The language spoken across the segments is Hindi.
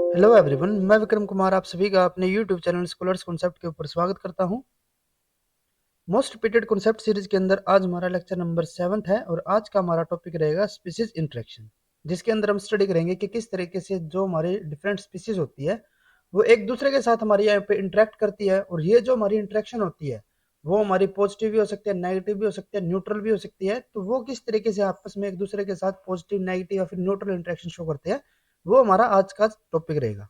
हेलो एवरीवन, मैं विक्रम कुमार आप सभी का अपने यूट्यूब चैनल स्कॉलर्स कॉन्सेप्ट के ऊपर स्वागत करता हूं। मोस्ट रिपीटेड कॉन्सेप्ट सीरीज के अंदर आज हमारा लेक्चर नंबर 7 है और आज का हमारा टॉपिक रहेगा स्पीसीज इंटरेक्शन, जिसके अंदर हम स्टडी करेंगे कि किस तरीके से जो हमारी डिफरेंट स्पीसीज होती है वो एक दूसरे के साथ हमारे यहाँ पे इंटरेक्ट करती है। और ये जो हमारी इंटरेक्शन होती है वो हमारी पॉजिटिव भी हो सकती है, नेगेटिव भी हो सकती है, न्यूट्रल भी हो सकती है। तो वो किस तरीके से आपस में एक दूसरे के साथ पॉजिटिव, नेगेटिव या फिर न्यूट्रल इंटरेक्शन शो करते हैं, वो हमारा आज का टॉपिक रहेगा।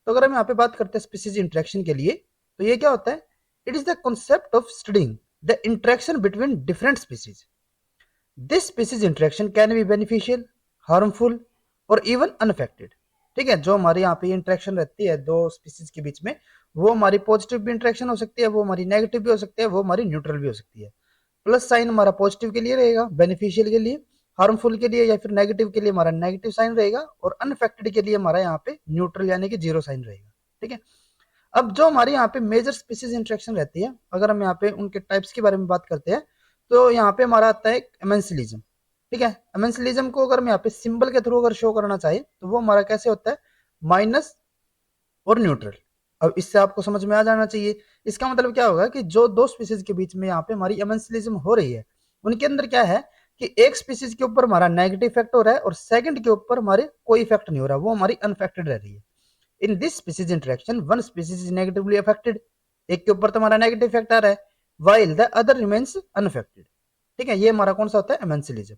तो अगर हम यहाँ पे बात करते हैं स्पीसीज इंटरेक्शन के लिए, तो ये क्या होता है? It is the concept of studying the interaction between different species. This species interaction can be beneficial, harmful और इवन अनफेक्टेड। ठीक है, जो हमारे यहाँ पे इंटरेक्शन रहती है दो स्पीसीज के बीच में, वो हमारी पॉजिटिव भी इंटरेक्शन हो सकती है, वो हमारी नेगेटिव भी हो सकती है, वो हमारी न्यूट्रल भी हो सकती है। प्लस साइन हमारा पॉजिटिव के लिए रहेगा, बेनिफिशियल के लिए, हार्मफुल के लिए या फिर नेगेटिव के लिए हमारा नेगेटिव साइन रहेगा, और अनफेक्टेड के लिए हमारा यहाँ पे न्यूट्रल यानी कि जीरो साइन रहेगा। ठीक है, अब जो हमारे यहाँ पे मेजर स्पीसीज इंटरेक्शन रहती है, अगर हम यहाँ पे उनके टाइप्स के बारे में बात करते हैं, तो यहाँ पे हमारा आता है एमेंसिलिज्म। ठीक है, एमेंसिलिज्म को अगर हम यहाँ पे सिंबल के थ्रू अगर शो करना चाहे तो वो हमारा कैसे होता है? माइनस और न्यूट्रल। अब इससे आपको समझ में आ जाना चाहिए। इसका मतलब क्या होगा कि जो दो स्पीसीज के बीच में यहाँ पे हमारी एमेंसिलिज्म हो रही है, उनके अंदर क्या है कि एक स्पीसीज के ऊपर हमारा नेगेटिव इफेक्ट हो रहा है और सेकंड के ऊपर हमारे कोई इफेक्ट नहीं हो रहा, वो हमारी अनफेक्टेड रह रही है। In this species interaction one species is negatively affected, एक के ऊपर तो हमारा नेगेटिव इफेक्ट आ रहा है, while the other remains unaffected. ठीक है, ये हमारा कौन सा होता है? एमेंसिलिज्म।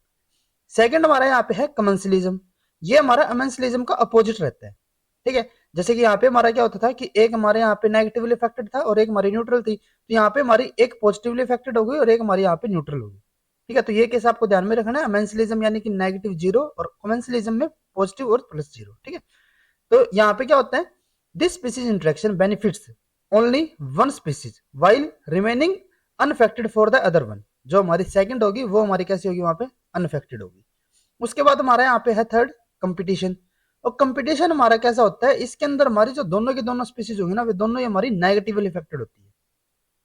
सेकंड हमारा यहाँ पे है कमेंसलिज्म। ये हमारा एमेंसिलिज्म का अपोजिट रहता है। ठीक है, जैसे कि यहाँ पे हमारा क्या होता था कि एक हमारे यहाँ पे नेगेटिवली इफेक्टेड था और एक हमारी न्यूट्रल थी, तो यहाँ पे हमारी एक पॉजिटिवली इफेक्टेड हो गई और एक हमारी यहाँ पे न्यूट्रल हो गई। ठीक है, तो ये केस आपको ध्यान में रखना है, एमेंसिलिज्म यानी कि नेगेटिव जीरो और कमेंसलिज्म में पॉजिटिव और प्लस जीरो। ठीक है, तो यहाँ पे क्या होता है? This species interaction benefits only one species while remaining unaffected for the other one. जो हमारी सेकंड होगी वो हमारी कैसी होगी? वहां पे अनफेक्टेड होगी। उसके बाद हमारे यहाँ पे है थर्ड, कंपटीशन। और कंपटीशन हमारा कैसा होता है? इसके अंदर हमारी जो दोनों की दोनों स्पीसीज होंगी ना, वे दोनों ही हमारी नेगेटिवली इफेक्टेड होती है।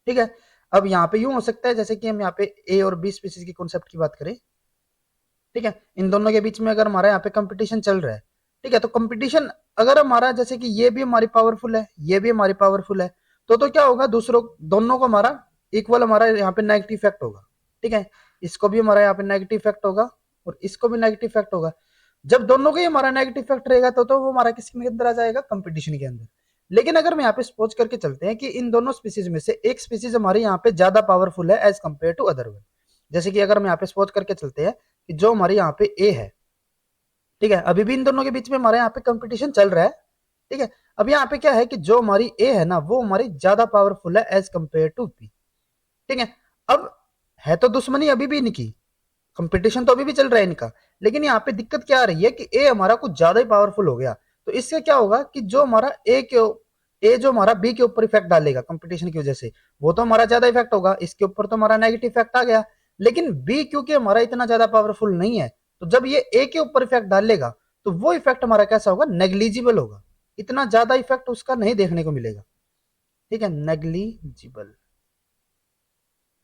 ठीक है, अब यहाँ पे यूं हो सकता है जैसे कि हम यहाँ पे ए और बी स्पीसीज की कॉन्सेप्ट की बात करें। ठीक है, इन दोनों के बीच में अगर हमारा यहाँ पे कंपटीशन चल रहा है, ठीक है, तो कंपटीशन अगर हमारा जैसे कि ये भी हमारी पावरफुल है, ये भी हमारी पावरफुल है, तो क्या होगा? दूसरों दोनों को हमारा इक्वल हमारा यहाँ पे नेगेटिव इफेक्ट होगा। ठीक है, इसको भी हमारा यहाँ पे नेगेटिव इफेक्ट होगा और इसको भी नेगेटिव इफेक्ट होगा। जब दोनों को ही हमारा नेगेटिव इफेक्ट रहेगा तो वो हमारा किसके अंदर आ जाएगा? कंपटीशन के अंदर। लेकिन अगर हम यहाँ पे सपोज करके चलते हैं कि इन दोनों स्पीसीज में से एक स्पीसीज हमारे यहाँ पे ज्यादा पावरफुल है as compare to other one. जैसे कि अगर हम यहाँ पे सपोज करके चलते हैं कि जो हमारे यहाँ पे ए है, ठीक है, अभी भी इन दोनों के बीच में हमारे यहाँ पे कंपटीशन चल रहा है। ठीक है, अब यहाँ पे क्या है कि जो हमारी ए है ना, वो हमारी ज्यादा पावरफुल है एज कंपेयर टू बी। ठीक है, अब है तो दुश्मनी अभी भी इनकी, कंपटीशन तो अभी भी चल रहा है इनका, लेकिन यहाँ पे दिक्कत क्या आ रही है कि ए हमारा कुछ ज्यादा ही पावरफुल हो गया। तो इससे क्या होगा कि जो हमारा ए जो हमारा बी के ऊपर इफेक्ट डालेगा कंपटीशन की वजह से, वो तो हमारा ज्यादा इफेक्ट होगा, इसके ऊपर तो हमारा नेगेटिव इफेक्ट आ गया। लेकिन बी क्योंकि हमारा इतना ज्यादा पावरफुल नहीं है, तो जब ये ए के ऊपर इफेक्ट डालेगा तो वो इफेक्ट हमारा कैसा होगा? नेग्लिजिबल होगा, इतना ज्यादा इफेक्ट उसका नहीं देखने को मिलेगा। ठीक है, नेग्लिजिबल।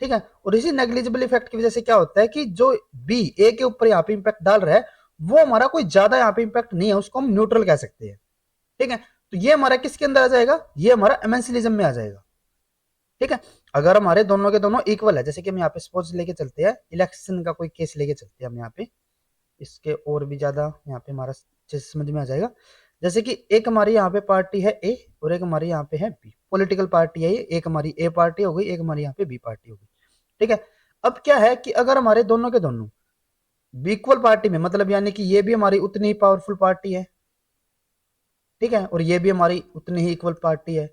ठीक है, और इसी नेग्लिजिबल इफेक्ट की वजह से क्या होता है कि जो बी ए के ऊपर यहाँ पे इंपैक्ट डाल रहा है, वो हमारा कोई ज्यादा यहाँ पे इंपैक्ट नहीं है, उसको हम न्यूट्रल कह सकते हैं। ठीक है, तो ये हमारा किसके अंदर आ जाएगा? ये हमारा एमेंसिलिज्म में आ जाएगा। ठीक है, अगर हमारे दोनों के दोनों इक्वल है, जैसे कि हम यहाँ पे सपोज लेके चलते हैं, इलेक्शन का कोई केस लेके चलते हैं हम यहाँ पे, इसके और भी ज्यादा यहाँ पे हमारा अच्छे से समझ में आ जाएगा। जैसे कि एक हमारी यहाँ पे पार्टी है ए और एक हमारी यहाँ पे है बी, पॉलिटिकल पार्टी है ये, एक हमारी ए पार्टी हो गई, एक हमारी यहाँ पे बी पार्टी हो गई। ठीक है, अब क्या है कि अगर हमारे दोनों के दोनों इक्वल पार्टी में, मतलब यानी कि ये भी हमारी उतनी ही पावरफुल पार्टी है, ठीक है, और ये भी हमारी उतनी ही इक्वल पार्टी है,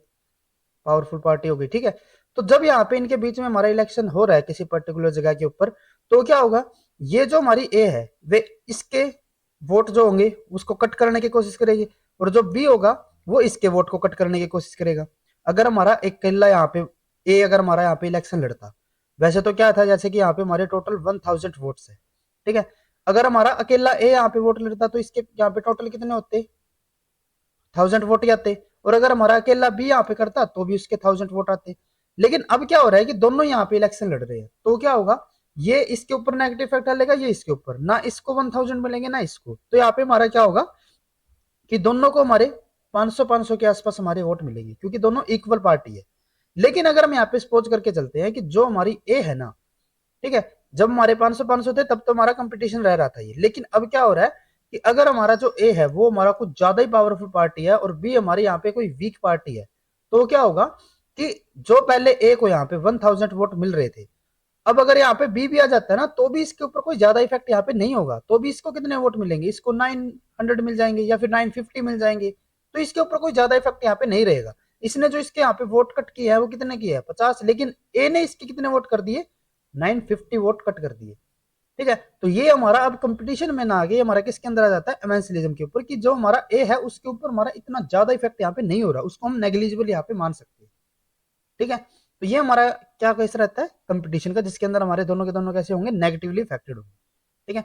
पावरफुल पार्टी हो गई। ठीक है, तो जब यहाँ पे इनके बीच में हमारा इलेक्शन हो रहा है किसी पर्टिकुलर जगह के ऊपर, तो क्या होगा? ये जो हमारी ए है वे इसके वोट जो होंगे उसको कट करने की कोशिश करेगी, और जो बी होगा वो इसके वोट को कट करने की कोशिश करेगा। अगर हमारा एक किला यहाँ पे ए, अगर हमारा यहाँ पे इलेक्शन लड़ता, वैसे तो क्या था जैसे कि यहाँ पे हमारे टोटल 1000 वोट्स है। ठीक है, अगर हमारा अकेला ए यहाँ पे वोट लड़ता तो इसके यहाँ पे टोटल कितने होते? 1000 वोट ही आते। और अगर हमारा अकेला बी यहाँ पे करता तो भी उसके 1000 वोट आते। लेकिन अब क्या हो रहा है कि दोनों यहाँ पे इलेक्शन लड़ रहे हैं, तो क्या होगा? ये इसके ऊपर नेगेटिव इफेक्ट डालेगा, ये इसके ऊपर, ना इसको 1000 मिलेंगे ना इसको, तो यहाँ पे हमारा क्या होगा? कि दोनों को हमारे 500-500 के आसपास हमारे वोट मिलेंगे, क्योंकि दोनों इक्वल पार्टी है। लेकिन अगर हम यहाँ पे सपोज करके चलते हैं कि जो हमारी ए है ना, ठीक है, जब हमारे 500-500 थे तब तो हमारा कंपटीशन रह रहा था ये, लेकिन अब क्या हो रहा है कि अगर हमारा जो ए है वो हमारा कुछ ज्यादा ही पावरफुल पार्टी है और बी हमारी यहाँ पे कोई वीक पार्टी है, तो क्या होगा कि जो पहले ए को यहाँ पे 1000 वोट मिल रहे थे, अब अगर यहाँ पे बी भी आ जाता है ना, तो भी इसके ऊपर कोई ज्यादा इफेक्ट यहाँ पे नहीं होगा, तो भी इसको कितने वोट मिलेंगे, इसको 900 मिल जाएंगे या फिर 950 मिल जाएंगे, तो इसके ऊपर कोई ज्यादा इफेक्ट यहाँ पे नहीं रहेगा। इसने जो इसके यहाँ पे वोट कट किया है वो कितने किया है, 50, लेकिन ए ने इसके कितने वोट कर दिए, 950 वोट कट कर दिए। ठीक है, तो ये हमारा अब कंपटीशन में ना आगे हमारा किसके अंदर आ जाता है, एमेंसिलिज्म के ऊपर, कि जो हमारा ए है उसके ऊपर हमारा इतना ज्यादा इफेक्ट यहाँ पे नहीं हो रहा, उसको हम नेग्लिजिबल यहाँ पे मान सकते हैं। ठीक है, तो ये हमारा क्या केस रहता है कंपटीशन का, जिसके अंदर हमारे दोनों के दोनों कैसे होंगे, नेगेटिवली इफेक्टेड होंगे। ठीक है,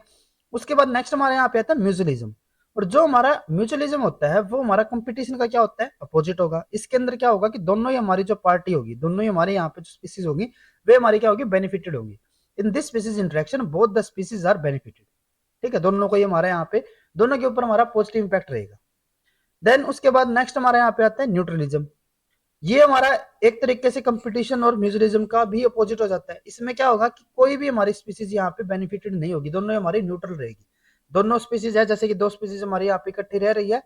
उसके बाद नेक्स्ट हमारे यहाँ पे आता है म्यूचुअलिज्म। और जो हमारा म्यूचुअलिज्म होता है वो हमारा कंपटीशन का क्या होता है, अपोजिट होगा। इसके अंदर क्या होगा कि दोनों ही हमारी जो पार्टी होगी, दोनों ही हमारे यहाँ पे जो स्पीसीज होगी वे हमारी क्या होगी, बेनिफिटेड होगी। In this species interaction both the species are benefited. ठीक है, दोनों को ही हमारे यहाँ पे दोनों के ऊपर हमारा पॉजिटिव इंपैक्ट रहेगा। देन उसके बाद नेक्स्ट हमारे यहाँ पे आता है न्यूट्रलिज्म। ये हमारा एक तरीके से कंपटीशन और म्यूचुअलिज्म का भी अपोजिट हो जाता है। इसमें क्या होगा कि कोई भी हमारी स्पीसीज यहाँ पे बेनिफिटेड नहीं होगी, दोनों हमारी न्यूट्रल रहेगी। दोनों स्पीसीज है, जैसे कि दो स्पीसीज हमारी यहाँ पे इकट्ठी रह रही है,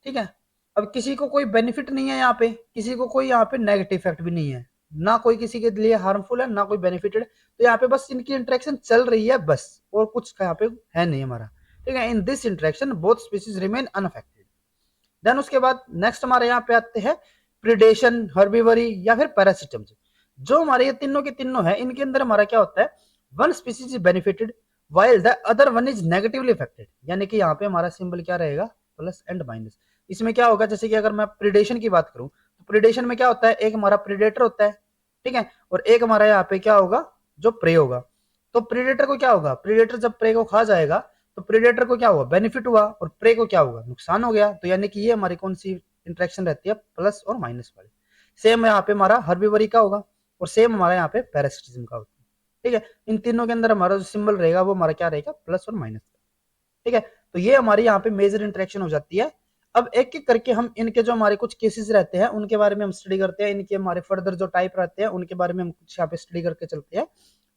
ठीक है, अब किसी को कोई बेनिफिट नहीं है यहाँ पे, किसी को कोई यहाँ पे नेगेटिव इफेक्ट भी नहीं है, ना कोई किसी के लिए हार्मफुल है ना कोई बेनिफिटेड, तो यहाँ पे बस इनकी इंटरेक्शन चल रही है बस, और कुछ यहाँ पे है नहीं हमारा। ठीक है, in this interaction both species remain unaffected. Then उसके बाद नेक्स्ट हमारे यहाँ पे आते हैं प्रिडेशन, हर्बिवरी या फिर पैरासिटम। जो हमारे ये तीनों के तीनों है, इनके अंदर हमारा क्या होता है, one species is benefited while the other one is negatively affected. यानी कि यहाँ पे हमारा सिंबल क्या रहेगा, प्लस एंड माइनस। इसमें क्या होगा, जैसे कि अगर मैं प्रिडेशन की बात करूं तो प्रिडेशन में क्या होता है, एक हमारा प्रिडेटर होता है, ठीक है, और एक हमारा यहाँ पे क्या होगा, जो प्रे होगा। तो प्रिडेटर को क्या होगा, प्रिडेटर जब प्रे को खा जाएगा तो प्रेडेटर को क्या हुआ, बेनिफिट हुआ, और प्रे को क्या होगा, नुकसान हो गया। तो यानी कि ये हमारी कौन सी इंटरेक्शन रहती है, प्लस और माइनस वाली। सेम यहाँ पे हमारा हर्बिवरी का होगा और सेम हमारा यहाँ पे पैरासिटिज्म का होता है। ठीक है, इन तीनों के अंदर हमारा जो सिंबल रहेगा वो हमारा क्या रहेगा, प्लस और माइनस का। ठीक है, तो ये हमारी यहाँ पे मेजर इंटरेक्शन हो जाती है। अब एक एक करके हम इनके जो हमारे कुछ केसेस रहते हैं उनके बारे में हम स्टडी करते हैं, इनके हमारे फर्दर जो टाइप रहते हैं उनके बारे में हम कुछ यहाँ पे स्टडी करके चलते हैं।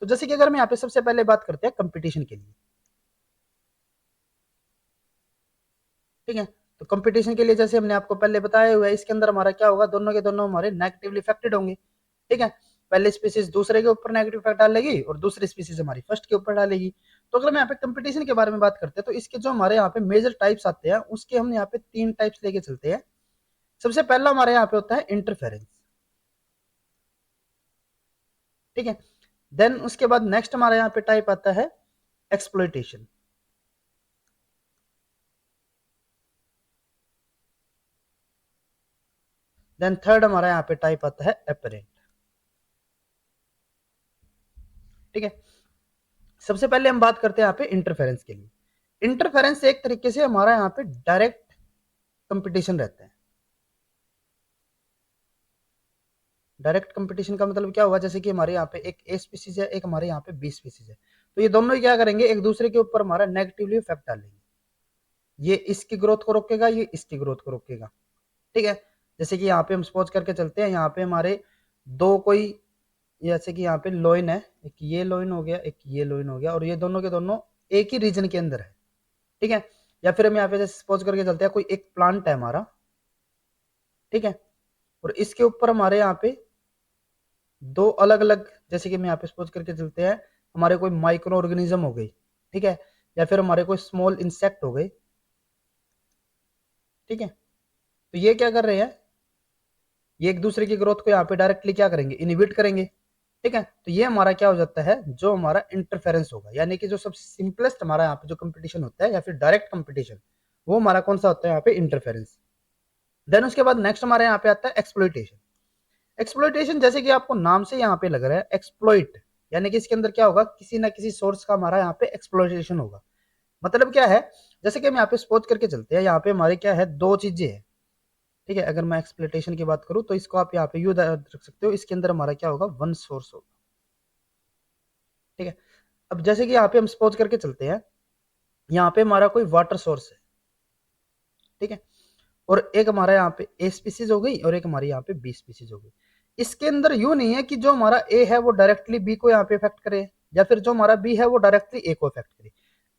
तो जैसे कि अगर हम यहाँ पे सबसे पहले बात करते हैं कंपटीशन के लिए, ठीक है, तो कंपटीशन के लिए जैसे हमने आपको पहले बताया हुआ है, इसके अंदर हमारा क्या होगा, दोनों के दोनों हमारे नेगेटिवली इफेक्टेड होंगे। ठीक है, पहले स्पीसीज दूसरे के ऊपर नेगेटिव इफेक्ट डालेगी और दूसरी स्पीसीज हमारी फर्स्ट के ऊपर डालेगी। तो अगर हम यहाँ पे कंपटीशन के बारे में बात करते हैं तो इसके जो हमारे यहाँ पे मेजर टाइप्स आते हैं उसके हम यहाँ पे 3 टाइप्स लेके चलते हैं। सबसे पहला हमारे यहाँ पे होता है इंटरफेरेंस। ठीक है, देन उसके बाद नेक्स्ट हमारे यहाँ पे टाइप आता है एक्सप्लॉइटेशन। देन थर्ड हमारा यहाँ पे टाइप आता है एपरेंट। ठीक है, सबसे पहले हम बात करते हैं यहाँ पे इंटरफेरेंस के लिए। इंटरफेरेंस एक तरीके से हमारा यहाँ पे डायरेक्ट कंपटीशन रहता है। डायरेक्ट कंपटीशन का मतलब क्या हुआ, जैसे कि हमारे यहाँ पे एक ए स्पीसीज है, एक हमारे यहाँ पे बी स्पीसीज है, तो ये दोनों ही क्या करेंगे, एक दूसरे के ऊपर हमारा नेगेटिवली इफेक्ट डालेंगे। ये इसकी ग्रोथ को रोकेगा, ये इसकी ग्रोथ को रोकेगा। ठीक है, जैसे कि यहाँ पे हम सपोज करके चलते हैं, यहाँ पे हमारे दो कोई, जैसे कि यहाँ पे लोइन है, एक ये लोइन हो गया, एक ये लोइन हो गया, और ये दोनों के दोनों एक ही रीजन के अंदर है। ठीक है, या फिर हम यहाँ पे जैसे सपोज करके चलते हैं, कोई एक प्लांट है हमारा, ठीक है, और इसके ऊपर हमारे यहाँ पे दो अलग अलग, जैसे कि हम यहाँ पे सपोज करके चलते हैं, हमारे कोई माइक्रो ऑर्गेनिज्म हो गई, ठीक है, या फिर हमारे कोई स्मॉल इंसेक्ट हो गए। ठीक है, तो ये क्या कर रहे हैं, ये एक दूसरे की ग्रोथ को यहाँ पे डायरेक्टली क्या करेंगे, इनहिबिट करेंगे। ठीक है, तो ये हमारा क्या हो जाता है, जो हमारा इंटरफेरेंस होगा, यानी कि जो सबसे सिंपलेस्ट हमारा यहाँ पे जो कंपटीशन होता है या फिर डायरेक्ट कंपटीशन, वो हमारा कौन सा होता है, यहाँ पे इंटरफेरेंस। देन उसके बाद नेक्स्ट हमारे यहाँ पे आता है एक्सप्लॉइटेशन। एक्सप्लॉइटेशन जैसे कि आपको नाम से यहाँ पे लग रहा है एक्सप्लॉइट, यानी कि इसके अंदर क्या होगा, किसी ना किसी सोर्स का हमारा यहाँ पे एक्सप्लॉइटेशन होगा। मतलब क्या है, जैसे कि हम यहाँ पे सपोज करके चलते हैं, यहाँ पे हमारे क्या है, दो चीजें हैं। ठीक है, अगर मैं एक्सप्लॉइटेशन की बात करूँ तो इसको आप यहाँ पे यूज रख सकते हो, इसके अंदर हमारा क्या होगा, वन सोर्स होगा। ठीक है, अब जैसे कि यहाँ पे हम सपोज करके चलते हैं, यहाँ पे हमारा कोई वाटर सोर्स है। ठीक है। और एक हमारा यहाँ पे ए स्पीसीज हो गई और एक हमारी यहाँ पे बी स्पीसीज हो गई। इसके अंदर यूं नहीं है कि जो हमारा ए है वो डायरेक्टली बी को यहाँ पे इफेक्ट करे, या फिर जो हमारा बी है वो डायरेक्टली ए को इफेक्ट करे।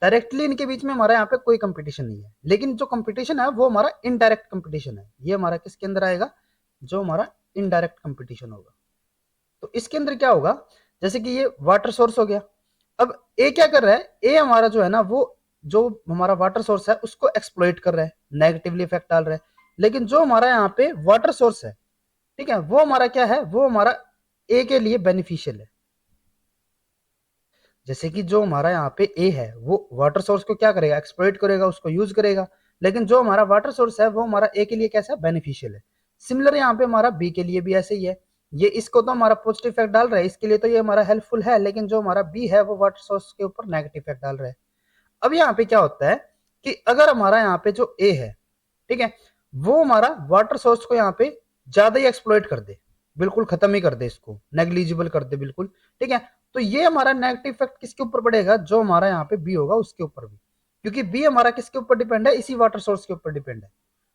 डायरेक्टली इनके बीच में हमारा यहाँ पे कोई कंपटीशन नहीं है, लेकिन जो कंपटीशन है वो हमारा इनडायरेक्ट कंपटीशन है। ये हमारा किसके अंदर आएगा, जो हमारा इनडायरेक्ट कंपटीशन होगा। तो इसके अंदर क्या होगा, जैसे कि ये वाटर सोर्स हो गया। अब ए क्या कर रहा है, ए हमारा जो है ना वो जो हमारा वाटर सोर्स है उसको एक्सप्लॉइट कर रहा है, नेगेटिवली इफेक्ट डाल रहा है। लेकिन जो हमारा यहाँ पे वाटर सोर्स है, ठीक है, वो हमारा क्या है, वो हमारा ए के लिए बेनिफिशियल है। जैसे कि जो हमारा यहाँ पे ए है वो वाटर सोर्स को क्या करेगा, एक्सप्लॉइट करेगा, उसको यूज करेगा। लेकिन जो हमारा वाटर सोर्स है वो हमारा ए के लिए कैसा बेनिफिशियल है। सिमिलर यहाँ पे हमारा बी के लिए भी ऐसे ही है। ये इसको तो हमारा पॉजिटिव इफेक्ट डाल रहा है, इसके लिए तो ये हमारा हेल्पफुल है, लेकिन जो हमारा बी है वो वाटर सोर्स के ऊपर नेगेटिव इफेक्ट डाल रहा है। अब यहाँ पे क्या होता है कि अगर हमारा यहाँ पे जो ए है, ठीक है, वो हमारा वाटर सोर्स को यहाँ पे ज्यादा ही एक्सप्लॉइट कर दे, बिल्कुल खत्म ही कर दे, इसको नेग्लिजिबल कर दे बिल्कुल, ठीक है, तो ये हमारा नेगेटिव इफेक्ट किसके ऊपर पड़ेगा, जो हमारा यहाँ पे बी होगा उसके ऊपर भी, क्योंकि बी हमारा किसके ऊपर डिपेंड है, इसी वाटर सोर्स के ऊपर डिपेंड है।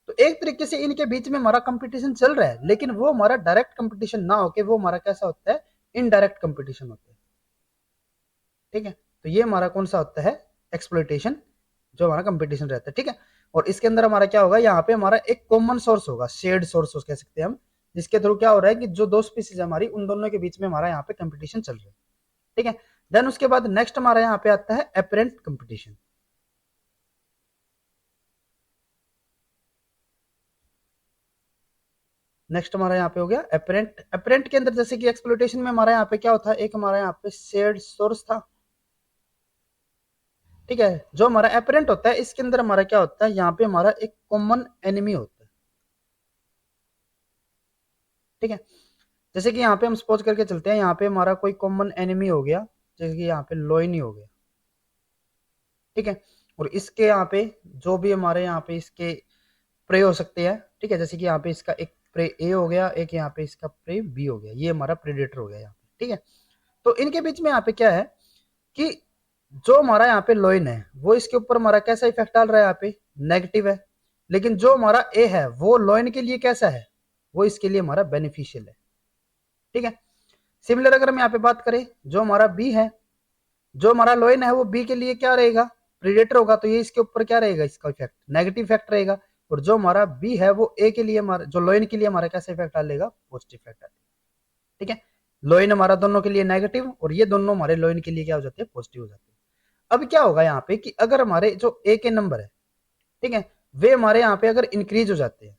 तो एक तरीके से इनके बीच में हमारा कंपटीशन चल रहा है, लेकिन वो हमारा डायरेक्ट कंपटीशन ना होके वो हमारा कैसा होता है, इनडायरेक्ट कंपटीशन होता है। ठीक है, तो ये हमारा कौन सा होता है, एक्सप्लोइटेशन, जो हमारा कंपटीशन रहता है। ठीक है, और इसके अंदर हमारा क्या होगा, यहाँ पे हमारा एक कॉमन सोर्स होगा, शेयर्ड सोर्स कह सकते हैं हम, जिसके थ्रू क्या हो रहा है कि जो दो स्पीसीज हमारी उन दोनों के बीच में हमारा यहाँ पे कंपटीशन चल रहा है। ठीक है, देन उसके बाद नेक्स्ट हमारा यहाँ पे आता है एपरेंट कंपटीशन। नेक्स्ट हमारा यहाँ पे हो गया एपरेंट। एपरेंट के अंदर जैसे कि एक्सप्लोइटेशन में हमारा यहाँ पे क्या होता है, एक हमारा यहाँ पे शेयर्ड सोर्स था। ठीक है, जो हमारा एपरेंट होता है इसके अंदर हमारा क्या होता है, यहाँ पे हमारा एक कॉमन एनिमी होता है। ठीक है, जैसे कि यहाँ पे हम सपोज करके चलते हैं, यहाँ पे हमारा कोई कॉमन एनिमी हो गया, जैसे कि यहाँ पे लोइन ही हो गया। ठीक है, और इसके यहाँ पे जो भी हमारे यहाँ पे इसके प्रे हो सकते हैं। ठीक है, जैसे कि यहाँ पे इसका एक प्रे ए हो गया, एक यहाँ पे इसका प्रे बी हो गया, ये हमारा प्रेडेटर हो गया यहाँ पे। ठीक है, तो इनके बीच में यहाँ पे क्या है कि जो हमारा यहाँ पे लोइन है वो इसके ऊपर हमारा कैसा इफेक्ट डाल रहा है, यहाँ पे नेगेटिव है। लेकिन जो हमारा ए है वो लोइन के लिए कैसा है, वो इसके लिए हमारा बेनिफिशियल है। ठीक है, सिमिलर अगर हम यहाँ पे बात करें, जो हमारा बी है, जो हमारा लोइन है वो बी के लिए क्या रहेगा, प्रीडेटर होगा, तो ये इसके ऊपर क्या रहेगा, इसका इफेक्ट नेगेटिव इफेक्ट रहेगा। और जो हमारा बी है वो ए के लिए हमारा, जो लोइन के लिए हमारा कैसा इफेक्ट डालेगा, पॉजिटिव इफेक्ट डालेगा। ठीक है, लोइन हमारा दोनों के लिए नेगेटिव और ये दोनों हमारे लोइन के लिए क्या हो जाते हैं, पॉजिटिव हो जाते हैं। अब क्या होगा यहाँ पे कि अगर हमारे जो ए के नंबर है, ठीक है, वे हमारे यहाँ पे अगर इंक्रीज हो जाते हैं,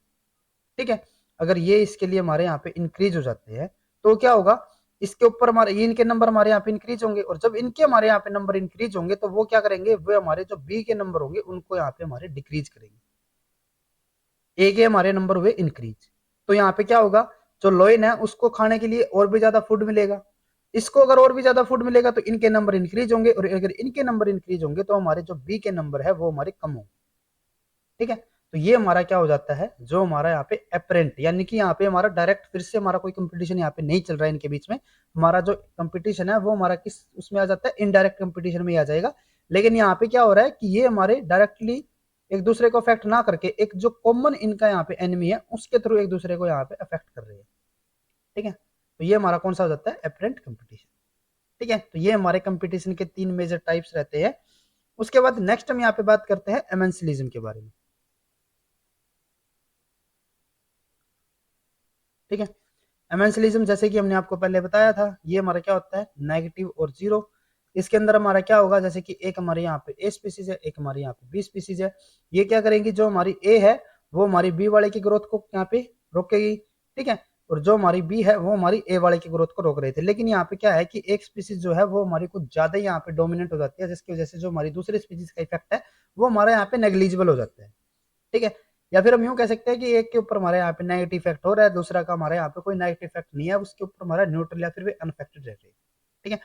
ठीक है, अगर ये इसके लिए हमारे यहाँ पे इंक्रीज हो जाते हैं, तो क्या होगा, इसके ऊपर हमारे ये इनके नंबर हमारे यहाँ पे इंक्रीज होंगे, और जब इनके हमारे यहाँ पे नंबर इंक्रीज होंगे तो वो क्या करेंगे, वो हमारे जो बी के नंबर होंगे उनको यहाँ पे हमारे डिक्रीज करेंगे। ए के हमारे नंबर हुए इंक्रीज, तो यहाँ पे क्या होगा, जो लोइन है उसको खाने के लिए और भी ज्यादा फूड मिलेगा। इसको अगर और भी ज्यादा फूड मिलेगा तो इनके नंबर इंक्रीज होंगे, और अगर इनके नंबर इंक्रीज होंगे तो हमारे जो बी के नंबर है वो हमारे कम होंगे। ठीक है, तो ये हमारा क्या हो जाता है, जो हमारा यहाँ पे एपरेंट, यानी कि यहाँ पे हमारा डायरेक्ट फिर से हमारा कोई कंपटीशन यहाँ पे नहीं चल रहा है इनके बीच में, हमारा जो कंपटीशन है वो हमारा किस उसमें आ जाता है, इनडायरेक्ट कंपटीशन में आ जाएगा। लेकिन यहाँ पे क्या हो रहा है कि ये हमारे डायरेक्टली एक दूसरे को अफेक्ट ना करके एक जो कॉमन इनका यहाँ पे एनिमी है उसके थ्रू एक दूसरे को यहाँ पे अफेक्ट कर रहे हैं। ठीक है, तो ये हमारा कौन सा हो जाता है, एपरेंट कंपटीशन। ठीक है, तो ये हमारे कंपटीशन के 3 मेजर टाइप्स रहते हैं। उसके बाद नेक्स्ट हम यहाँ पे बात करते हैं एमेंसिलिज्म के बारे में। ठीक है, एमेंसिलिज्म जैसे कि हमने आपको पहले बताया था, ये हमारा क्या होता है, नेगेटिव और जीरो। इसके अंदर हमारा क्या होगा, जैसे कि एक हमारे यहाँ पे ए स्पीसीज है, एक हमारे यहाँ पे बी स्पीसीज है। ये क्या करेंगी, जो हमारी ए है वो हमारी बी वाले की ग्रोथ को यहाँ पे रोकेगी। ठीक है, और जो हमारी बी है वो हमारी ए वाले की ग्रोथ को रोक रहे थे। लेकिन यहाँ पे क्या है कि एक स्पीसीज जो है वो हमारी कुछ ज्यादा ही यहाँ पे डोमिनेंट हो जाती है, जिसकी वजह से जो हमारी दूसरी स्पीसीज का इफेक्ट है वो हमारे यहाँ पे नेग्लिजिबल हो जाता है। ठीक है, या फिर हम यूं कह सकते हैं कि एक के ऊपर हमारे यहाँ पे नेगेटिव इफेक्ट हो रहा है, दूसरा का हमारे यहाँ पे कोई नेगेटिव इफेक्ट नहीं है, उसके ऊपर हमारा न्यूट्रल या फिर वे अनफेक्टेड रह रहे हैं। ठीक है,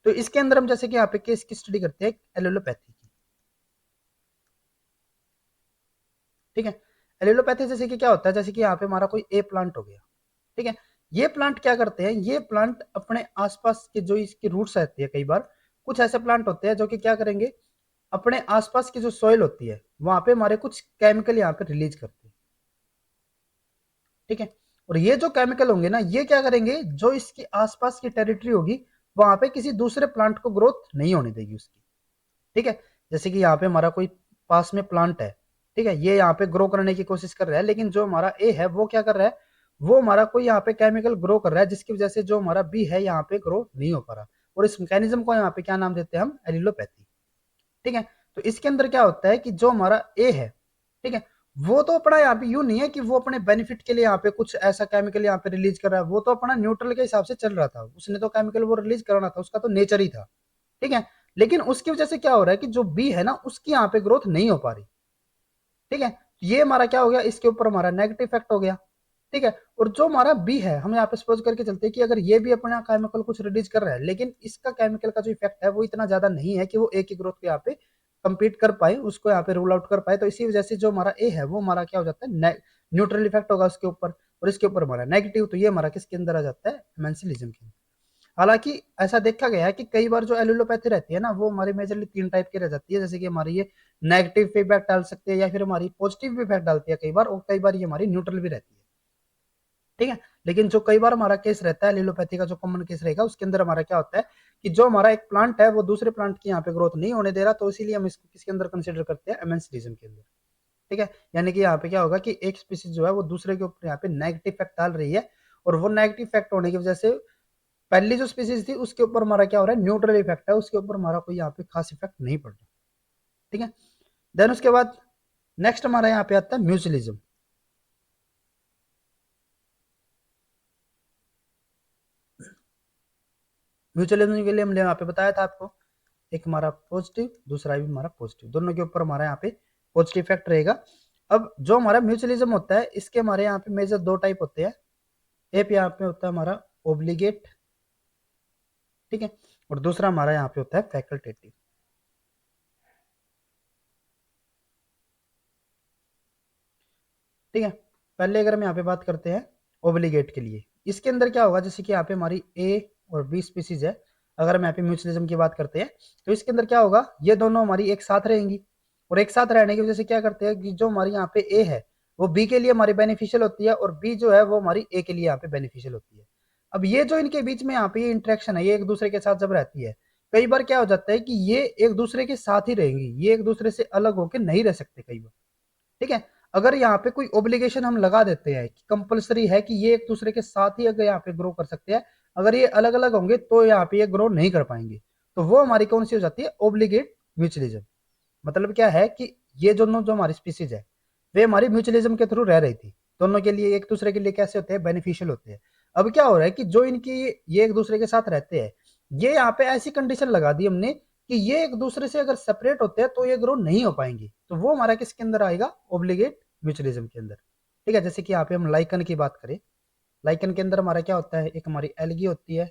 तो इसके अंदर हम जैसे कि यहाँ पे केस की स्टडी करते हैं एलोलोपैथी की। ठीक है, एलोलोपैथी जैसे कि क्या होता है, जैसे कि यहाँ पे हमारा कोई ए प्लांट हो गया। ठीक है, ये प्लांट क्या करते हैं, ये प्लांट अपने आसपास के जो इसके रूट्स रहते हैं, कई बार कुछ ऐसे प्लांट होते हैं जो कि क्या करेंगे, अपने आसपास की जो सॉइल होती है वहां पे हमारे कुछ केमिकल यहाँ पे रिलीज करते हैं। ठीक है, और ये जो केमिकल होंगे ना, ये क्या करेंगे, जो इसकी आसपास की टेरिटरी होगी वहां पे किसी दूसरे प्लांट को ग्रोथ नहीं होने देगी उसकी। ठीक है, जैसे कि यहाँ पे हमारा कोई पास में प्लांट है, ठीक है, ये यहाँ पे ग्रो करने की कोशिश कर रहा है, लेकिन जो हमारा ए है वो क्या कर रहा है, वो हमारा कोई यहाँ पे केमिकल ग्रो कर रहा है जिसकी वजह से जो हमारा बी है यहाँ पे ग्रो नहीं हो पा रहा, और इस मैकेनिज्म को यहाँ पे क्या नाम देते हैं हम, एलिलोपैथी। ठीक है, तो इसके अंदर क्या होता है कि जो हमारा ए है, ठीक है, वो तो अपना यहाँ पे यूं नहीं है कि वो अपने बेनिफिट के लिए यहाँ पे कुछ ऐसा केमिकल यहाँ पे रिलीज कर रहा है, वो तो अपना न्यूट्रल के हिसाब से चल रहा था, उसने तो केमिकल वो रिलीज करना था, उसका तो नेचर ही था। ठीक है, लेकिन उसकी वजह से क्या हो रहा है कि जो बी है ना उसकी यहाँ पे ग्रोथ नहीं हो पा रही। ठीक है, ये हमारा क्या हो गया, इसके ऊपर हमारा नेगेटिव इफेक्ट हो गया। ठीक है, और जो हमारा बी है, हम यहाँ पे सपोज करके चलते हैं कि अगर ये भी अपना केमिकल कुछ रिलीज कर रहा है, लेकिन इसका केमिकल का जो इफेक्ट है वो इतना ज्यादा नहीं है कि वो ए की ग्रोथ को यहाँ पे कंपीट कर पाए, उसको यहाँ पे रूल आउट कर पाए, तो इसी वजह से जो हमारा ए है वो हमारा क्या हो जाता है, न्यूट्रल इफेक्ट होगा उसके ऊपर, और इसके ऊपर हमारा नेगेटिव, तो ये हमारा किसके अंदर आ जाता है, मेंसलिज्म के अंदर। हालांकि ऐसा देखा गया है कि कई बार जो एलिलोपैथी रहती है ना वो हमारी मेजरली 3 टाइप की रह जाती है, जैसे कि हमारी ये नेगेटिव फीडबैक डाल सकते हैं या फिर हमारी पॉजिटिव भी इफेक्ट डालती है कई बार, और कई बार ये हमारी न्यूट्रल भी रहती है। ठीक है, लेकिन जो कई बार हमारा केस रहता है एलिलोपैथी का, जो कॉमन केस रहेगा उसके अंदर हमारा क्या होता है कि जो हमारा एक प्लांट है वो दूसरे प्लांट की यहाँ पे ग्रोथ नहीं होने दे रहा, तो इसीलिए हम इसको किसके अंदर कंसिडर करते हैं, एमेंसिलिज्म के अंदर। ठीक है, यानी कि यहाँ पे क्या होगा कि एक स्पीसीज जो है वो दूसरे के ऊपर यहाँ पे नेगेटिव इफेक्ट डाल रही है, और वो नेगेटिव इफेक्ट होने की वजह से पहली जो स्पीसीज थी उसके ऊपर हमारा क्या हो रहा है, न्यूट्रल इफेक्ट है, उसके ऊपर हमारा कोई यहाँ पे खास इफेक्ट नहीं पड़ रहा। ठीक है, देन उसके बाद नेक्स्ट हमारा यहाँ पे आता है म्यूचुअलिज्म। म्यूचुअलिज्म के लिए हमने यहाँ पे बताया था आपको, एक हमारा पॉजिटिव, दूसरा भी हमारा पॉजिटिव, दोनों के ऊपर हमारा यहाँ पे पॉजिटिव इफेक्ट रहेगा। अब जो हमारा म्यूचुअलिज्म होता है इसके हमारे यहाँ पे मेजर 2 टाइप होते हैं। एक यहाँ पे होता है हमारा ओब्लिगेट, ठीक है, और दूसरा हमारा यहाँ पे होता है फैकल्टेटिव। ठीक है, पहले अगर हम यहाँ पे बात करते हैं ओब्लिगेट के लिए, इसके अंदर क्या होगा, जैसे कि यहाँ पे हमारी ए और बी स्पीसीज है, अगर हम यहाँ पे म्यूचुअलिज्म की बात करते हैं तो इसके अंदर क्या होगा, ये दोनों हमारी एक साथ रहेंगी, और एक साथ रहने की वजह से क्या करते हैं कि जो हमारी यहाँ पे ए है वो बी के लिए हमारी बेनिफिशियल होती है, और बी जो है वो हमारी ए के लिए यहाँ पे बेनिफिशियल होती है। अब ये जो इनके बीच में यहाँ पे ये इंटरेक्शन है, ये एक दूसरे के साथ जब रहती है, कई बार क्या हो जाता है कि ये एक दूसरे के साथ ही रहेंगी, ये एक दूसरे से अलग होकर नहीं रह सकते कई बार। ठीक है, अगर यहाँ पे कोई ओब्लिगेशन हम लगा देते हैं कि कंपलसरी है कि ये एक दूसरे के साथ ही अगर यहाँ पे ग्रो कर सकते हैं, अगर ये अलग अलग होंगे तो यहाँ पे ये ग्रो नहीं कर पाएंगे, तो वो हमारी कौन सी हो जाती है, ओब्लिगेट म्यूचुअलिज्म। मतलब क्या है कि ये दोनों जो हमारी स्पीसीज है वे हमारी म्यूचुअलिज्म के थ्रू रह रही थी, दोनों के लिए एक दूसरे के लिए कैसे होते हैं, बेनिफिशियल होते हैं। अब क्या हो रहा है कि जो इनकी ये एक दूसरे के साथ रहते हैं, ये यहाँ पे ऐसी कंडीशन लगा दी हमने कि ये एक दूसरे से अगर सेपरेट होते हैं तो ये ग्रो नहीं हो पाएंगे, तो वो हमारा किसके अंदर आएगा, ओब्लिगेट म्यूचुअलिज्म के अंदर। ठीक है, जैसे कि यहाँ पे हम लाइकन की बात करें, लाइकन के अंदर हमारा क्या होता है, एक हमारी एल्गी होती है,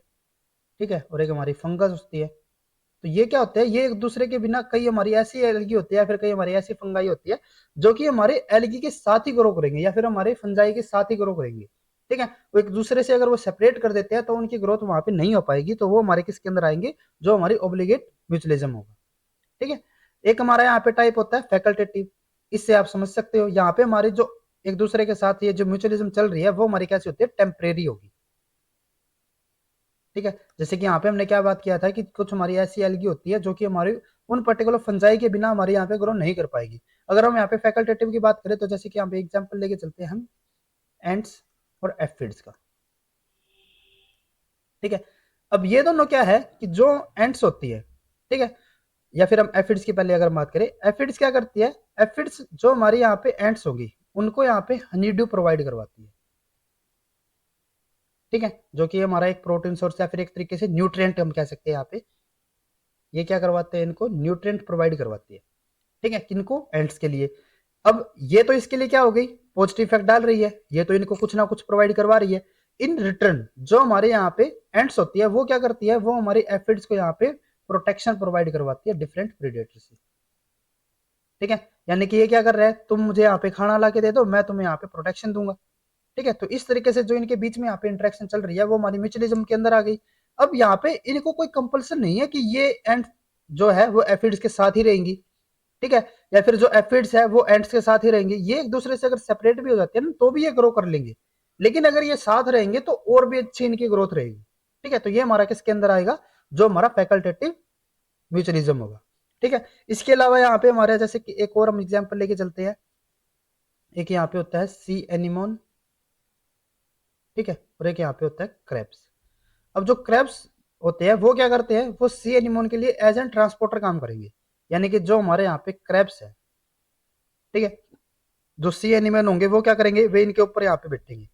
ठीक है, और एक हमारी फंगस होती है। तो ये क्या होता है, ये एक दूसरे के बिना, कई हमारी ऐसी एल्गी होती है या फिर कई हमारी ऐसी फंगाई होती है जो कि हमारे एल्गी के साथ ही ग्रो करेंगे या फिर हमारे फंजाई के साथ ही ग्रो करेंगे। ठीक है, वो एक दूसरे से अगर वो सेपरेट कर देते हैं तो उनकी ग्रोथ वहां पे नहीं हो पाएगी, तो वो हमारे किसके अंदर आएंगे, जो हमारी ओब्लिगेट म्यूचुअलिज्म होगा। ठीक है, एक हमारा यहाँ पे टाइप होता है फैकल्टेटिव, इससे आप समझ सकते हो यहाँ पे हमारी जो एक दूसरे के साथ ये जो म्यूचुअलिज्म चल रही है वो हमारी कैसी होती है, टेम्परेरी होगी। ठीक है, जैसे कि यहाँ पे हमने क्या बात किया था कि कुछ हमारी ऐसी एल्गी होती है जो कि हमारी उन पर्टिकुलर फंजाई के बिना हमारे यहाँ पे ग्रो नहीं कर पाएगी। अगर हम यहाँ पे फैकल्टेटिव की बात करें तो जैसे कि यहाँ पे एग्जांपल लेके चलते हैं हम एंट्स और एफिड्स का। ठीक है, अब ये दोनों क्या है कि जो एंट्स होती है, ठीक है, या फिर हम एफिड्स की पहले अगर बात करें, एफिड्स क्या करती है, एफिड्स जो हमारी यहाँ पे एंट्स होगी उनको यहाँ पे हनी ड्यू प्रोवाइड करवाती है। ठीक है, जो कि हमारा एक प्रोटीन सोर्स या फिर एक तरीके से न्यूट्रिएंट हम कह सकते हैं यहाँ पे, ये क्या करवाते हैं, इनको न्यूट्रिएंट प्रोवाइड करवाती है। ठीक है, किनको, एंट्स के लिए। अब ये तो इसके लिए क्या हो गई, पॉजिटिव इफेक्ट डाल रही है, ये तो इनको कुछ ना कुछ प्रोवाइड करवा रही है। इन रिटर्न जो हमारे यहाँ पे एंट्स होती है वो क्या करती है, वो हमारे एफिड्स को यहाँ पे प्रोटेक्शन प्रोवाइड करवाती है डिफरेंट प्रेडेटर से। ठीक है, यानी कि ये क्या कर रहा है, तुम मुझे यहाँ पे खाना ला के दे दो, मैं तुम्हें यहाँ पे प्रोटेक्शन दूंगा। ठीक है, तो इस तरीके से जो इनके बीच में यहाँ पे इंटरेक्शन चल रही है वो हमारी म्यूचुअलिज्म के अंदर आ गई। अब यहाँ पे इनको कोई कंपल्सन नहीं है कि ये एंड जो है वो एफिड्स के साथ ही रहेंगी, ठीक है, या फिर जो एफिड्स है वो एंड्स के साथ ही रहेंगे। ये एक दूसरे से अगर सेपरेट भी हो जाते हैं ना तो भी ये ग्रो कर लेंगे, लेकिन अगर ये साथ रहेंगे तो और भी अच्छी इनकी ग्रोथ रहेगी। ठीक है, तो ये हमारा किसके अंदर आएगा, जो हमारा फैकल्टेटिव म्यूचुअलिज्म होगा। ठीक है, इसके अलावा यहाँ पे हमारे जैसे कि एक और हम एग्जाम्पल लेके चलते हैं। एक यहाँ पे होता है सी एनिमोन, ठीक है, और एक यहाँ पे होता है क्रेब्स। अब जो क्रेब्स होते हैं वो क्या करते हैं, वो सी एनिमोन के लिए एज एन ट्रांसपोर्टर काम करेंगे। यानी कि जो हमारे यहाँ पे क्रेब्स है, ठीक है, जो सी एनिमल होंगे वो क्या करेंगे, वे इनके ऊपर यहाँ पे बैठेंगे।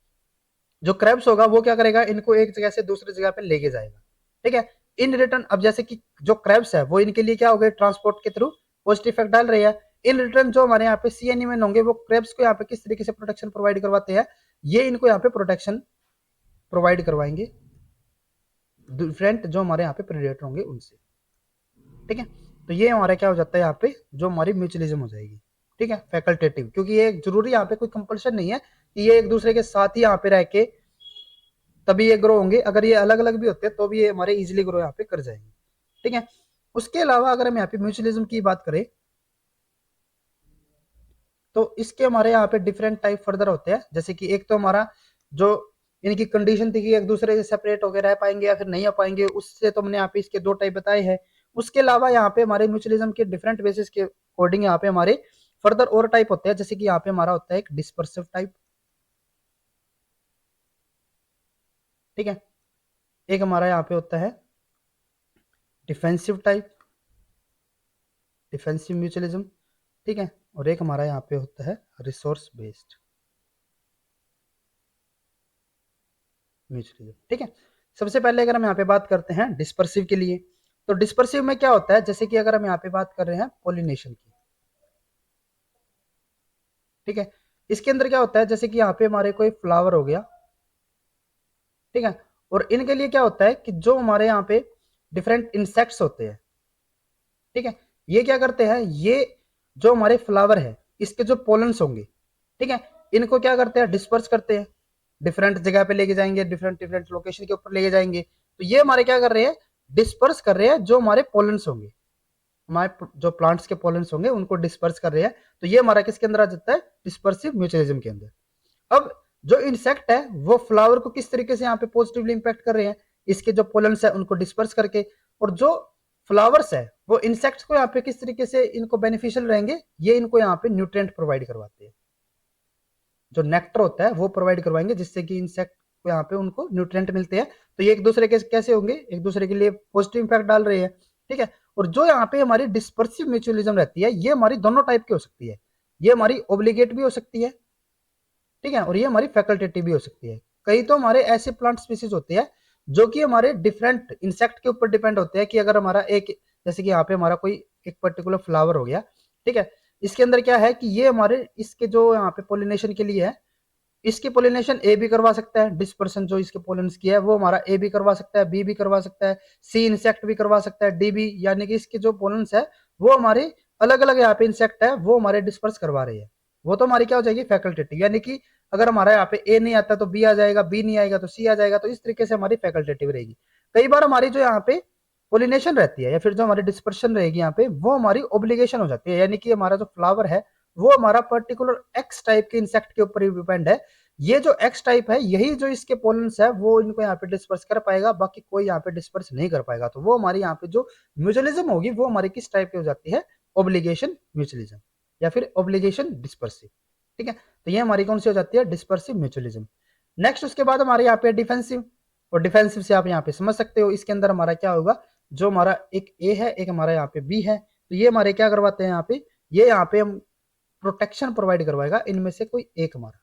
जो क्रेब्स होगा वो क्या करेगा, इनको एक जगह से दूसरी जगह पे लेके जाएगा। ठीक है, इन रिटर्न अब जैसे कि जो क्रेब्स है वो इनके लिए क्या हो गए, ट्रांसपोर्ट के थ्रू पॉजिटिव इफेक्ट डाल रहे हैं। इन रिटर्न जो हमारे यहाँ पे सी एनिमल होंगे वो क्रेब्स को यहाँ पे किस तरीके से प्रोटेक्शन प्रोवाइड करवाते हैं, ये इनको यहाँ पे प्रोटेक्शन प्रोवाइड करवाएंगे डिफरेंट जो हमारे यहाँ पे प्रेडेटर होंगे उनसे। ठीक है, तो ये हमारा क्या हो जाता है यहाँ पे, जो हमारी म्यूचुअलिज्म हो जाएगी। ठीक है, फैकल्टेटिव, क्योंकि ये जरूरी यहाँ पे कोई कंपल्शन नहीं है कि ये एक दूसरे के साथ ही यहाँ पे रह के तभी ये ग्रो होंगे। अगर ये अलग अलग भी होते हैं तो भी ये हमारे इजिली ग्रो यहाँ पे कर जाएंगे। ठीक है, उसके अलावा अगर हम यहाँ पे म्यूचुअलिज्म की बात करें तो इसके हमारे यहाँ पे डिफरेंट टाइप फर्दर होते हैं। जैसे कि एक तो हमारा जो इनकी कंडीशन थी कि एक दूसरे से सेपरेट होकर रह पाएंगे या फिर नहीं आ पाएंगे, उससे तो हमने यहाँ पे इसके दो टाइप बताए हैं। उसके अलावा यहाँ पे हमारे म्यूचुअलिज्म के डिफरेंट बेसिस के अकॉर्डिंग यहाँ पे हमारे फर्दर और टाइप होते हैं। जैसे कि यहाँ पे हमारा होता है एक डिस्पर्सिव टाइप, ठीक है, एक हमारा यहाँ पे होता है डिफेंसिव टाइप, डिफेंसिव म्यूचुअलिज्म, ठीक है, और एक हमारा यहाँ पे होता है रिसोर्स बेस्ड म्यूचुअलिज्म। ठीक है, सबसे पहले अगर हम यहाँ पे बात करते हैं डिस्पर्सिव के लिए, तो डिस्पर्सिव में क्या होता है, जैसे कि अगर हम यहाँ पे बात कर रहे हैं पॉलिनेशन की, ठीक है, इसके अंदर क्या होता है, जैसे कि यहाँ पे हमारे कोई फ्लावर हो गया, ठीक है, और इनके लिए क्या होता है कि जो हमारे यहाँ पे डिफरेंट इंसेक्ट्स होते हैं, ठीक है, ये क्या करते हैं, ये जो हमारे फ्लावर है इसके जो पोलन्स होंगे, ठीक है, इनको क्या करते हैं, डिस्पर्स करते हैं, डिफरेंट जगह पे लेके जाएंगे, डिफरेंट डिफरेंट लोकेशन के ऊपर लेके जाएंगे। तो ये हमारे क्या कर रहे हैं, डिस्पर्स कर रहे हैं जो हमारे पोलन्स होंगे, हमारे जो प्लांट्स के पोलन्स होंगे उनको डिस्पर्स कर रहे हैं। तो ये हमारा किसके अंदर आ जाता है, डिस्पर्सिव म्यूचुअलिज्म के अंदर। अब जो इंसेक्ट है वो फ्लावर को किस तरीके से यहाँ पे पॉजिटिवली इंपैक्ट कर रहे हैं, इसके जो पोलन्स है उनको डिस्पर्स करके, और जो फ्लावर्स है वो इंसेक्ट्स को यहाँ पे किस तरीके से इनको बेनिफिशियल रहेंगे, ये इनको यहाँ पे न्यूट्रिएंट प्रोवाइड करवाते हैं, जो नेक्टर होता है वो प्रोवाइड करवाएंगे, जिससे कि इंसेक्ट को यहाँ पे उनको न्यूट्रिएंट मिलते हैं। तो ये एक दूसरे के कैसे होंगे, एक दूसरे के लिए पॉजिटिव इंपैक्ट डाल रहे हैं। ठीक है, और जो यहाँ पे हमारी डिस्पर्सिव म्यूचुअलिज्म रहती है ये हमारी दोनों टाइप की हो सकती है, ये हमारी ओब्लिगेट भी हो सकती है, ठीक है, और ये हमारी फैकल्टेटिव भी हो सकती है। कई तो हमारे ऐसे प्लांट स्पीसीज होते हैं जो कि हमारे डिफरेंट इंसेक्ट के ऊपर डिपेंड होते हैं, कि अगर हमारा एक, जैसे कि यहाँ पे हमारा कोई एक पर्टिकुलर फ्लावर हो गया, ठीक है, इसके अंदर क्या है कि ये हमारे इसके जो यहाँ पे पोलिनेशन के लिए है, इसकी पोलिनेशन ए भी करवा सकता है, डिस्पर्सन जो इसके पोलन्स की है वो हमारा ए भी करवा सकता है, बी भी करवा सकता है, सी इंसेक्ट भी करवा सकता है, डी भी, यानी कि इसके जो पोलन्स है वो हमारे अलग अलग यहाँ पे इंसेक्ट है वो हमारे डिस्पर्स करवा रहे हैं। वो तो हमारी क्या हो जाएगी, फैकल्टेटिव, यानी कि अगर हमारा यहाँ पे ए नहीं आता तो बी आ जाएगा, बी नहीं आएगा तो सी आ जाएगा, तो इस तरीके से हमारी फैकल्टेटिव रहेगी। कई बार हमारी जो यहाँ पे पोलिनेशन रहती है या फिर जो हमारी डिस्पर्शन रहेगी यहाँ पे, वो हमारी ओब्लिगेशन हो जाती है, यानी कि हमारा जो फ्लावर है वो हमारा पर्टिकुलर एक्स टाइप के इंसेक्ट के ऊपर ही डिपेंड है। ये जो एक्स टाइप है यही जो इसके पोलन्स है वो इनको यहाँ पे डिस्पर्स कर पाएगा, बाकी कोई यहाँ पे डिस्पर्स नहीं कर पाएगा। तो वो हमारी यहाँ पे जो म्यूचुअलिज्म होगी वो हमारी किस टाइप की हो जाती है, ओब्लिगेशन म्यूचुअलिज्म या फिर ओब्लिगेशन डिस्पर्सिव। ठीक है, तो ये हमारी कौन सी हो जाती है, डिस्पर्सिव म्यूचुअलिज्म। नेक्स्ट उसके बाद हमारे यहाँ पे डिफेंसिव, और डिफेंसिव से आप यहाँ पे समझ सकते हो इसके अंदर हमारा क्या होगा, जो हमारा एक ए है एक हमारा यहाँ पे बी है, तो ये हमारे क्या करवाते हैं यहाँ पे, ये यहाँ पे हम प्रोटेक्शन प्रोवाइड करवाएगा इनमें से कोई एक हमारा।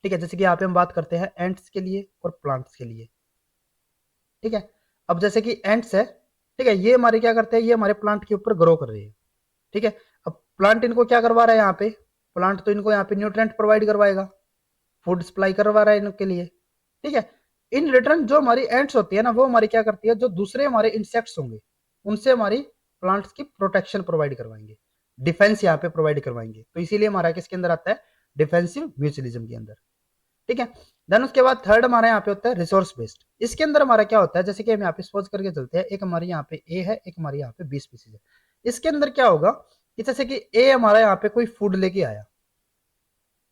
ठीक है, जैसे कि यहाँ पे हम बात करते हैं एंट्स के लिए और प्लांट्स के लिए। ठीक है, अब जैसे कि एंट्स है, ठीक है, ये हमारे क्या करते हैं, ये हमारे प्लांट के ऊपर ग्रो कर रहे हैं। ठीक है, अब प्लांट इनको क्या करवा रहा है, यहाँ पे प्लांट तो इनको यहाँ पे न्यूट्रिएंट प्रोवाइड करवाएगा, फूड सप्लाई करवा रहा है इनके लिए। ठीक है, इन रिटर्न जो हमारी एंट्स होती है ना वो हमारी क्या करती है, जो दूसरे हमारे इंसेक्ट्स होंगे उनसे हमारी प्लांट्स की प्रोटेक्शन प्रोवाइड करवाएंगे, डिफेंस यहाँ पे प्रोवाइड करवाएंगे। तो इसीलिए हमारा किसके अंदर आता है, डिफेंसिव म्यूचुअलिज्म के अंदर। ठीक है, देन उसके बाद थर्ड हमारा यहाँ पे होता है रिसोर्स बेस्ड। इसके अंदर हमारा क्या होता है, जैसे कि हम यहाँ पे सपोज करके चलते हैं, एक हमारी यहाँ पे ए है एक हमारी यहाँ पे बी स्पीसीज है। इसके अंदर क्या होगा कि जैसे कि ए हमारा यहाँ पे कोई फूड लेके आया,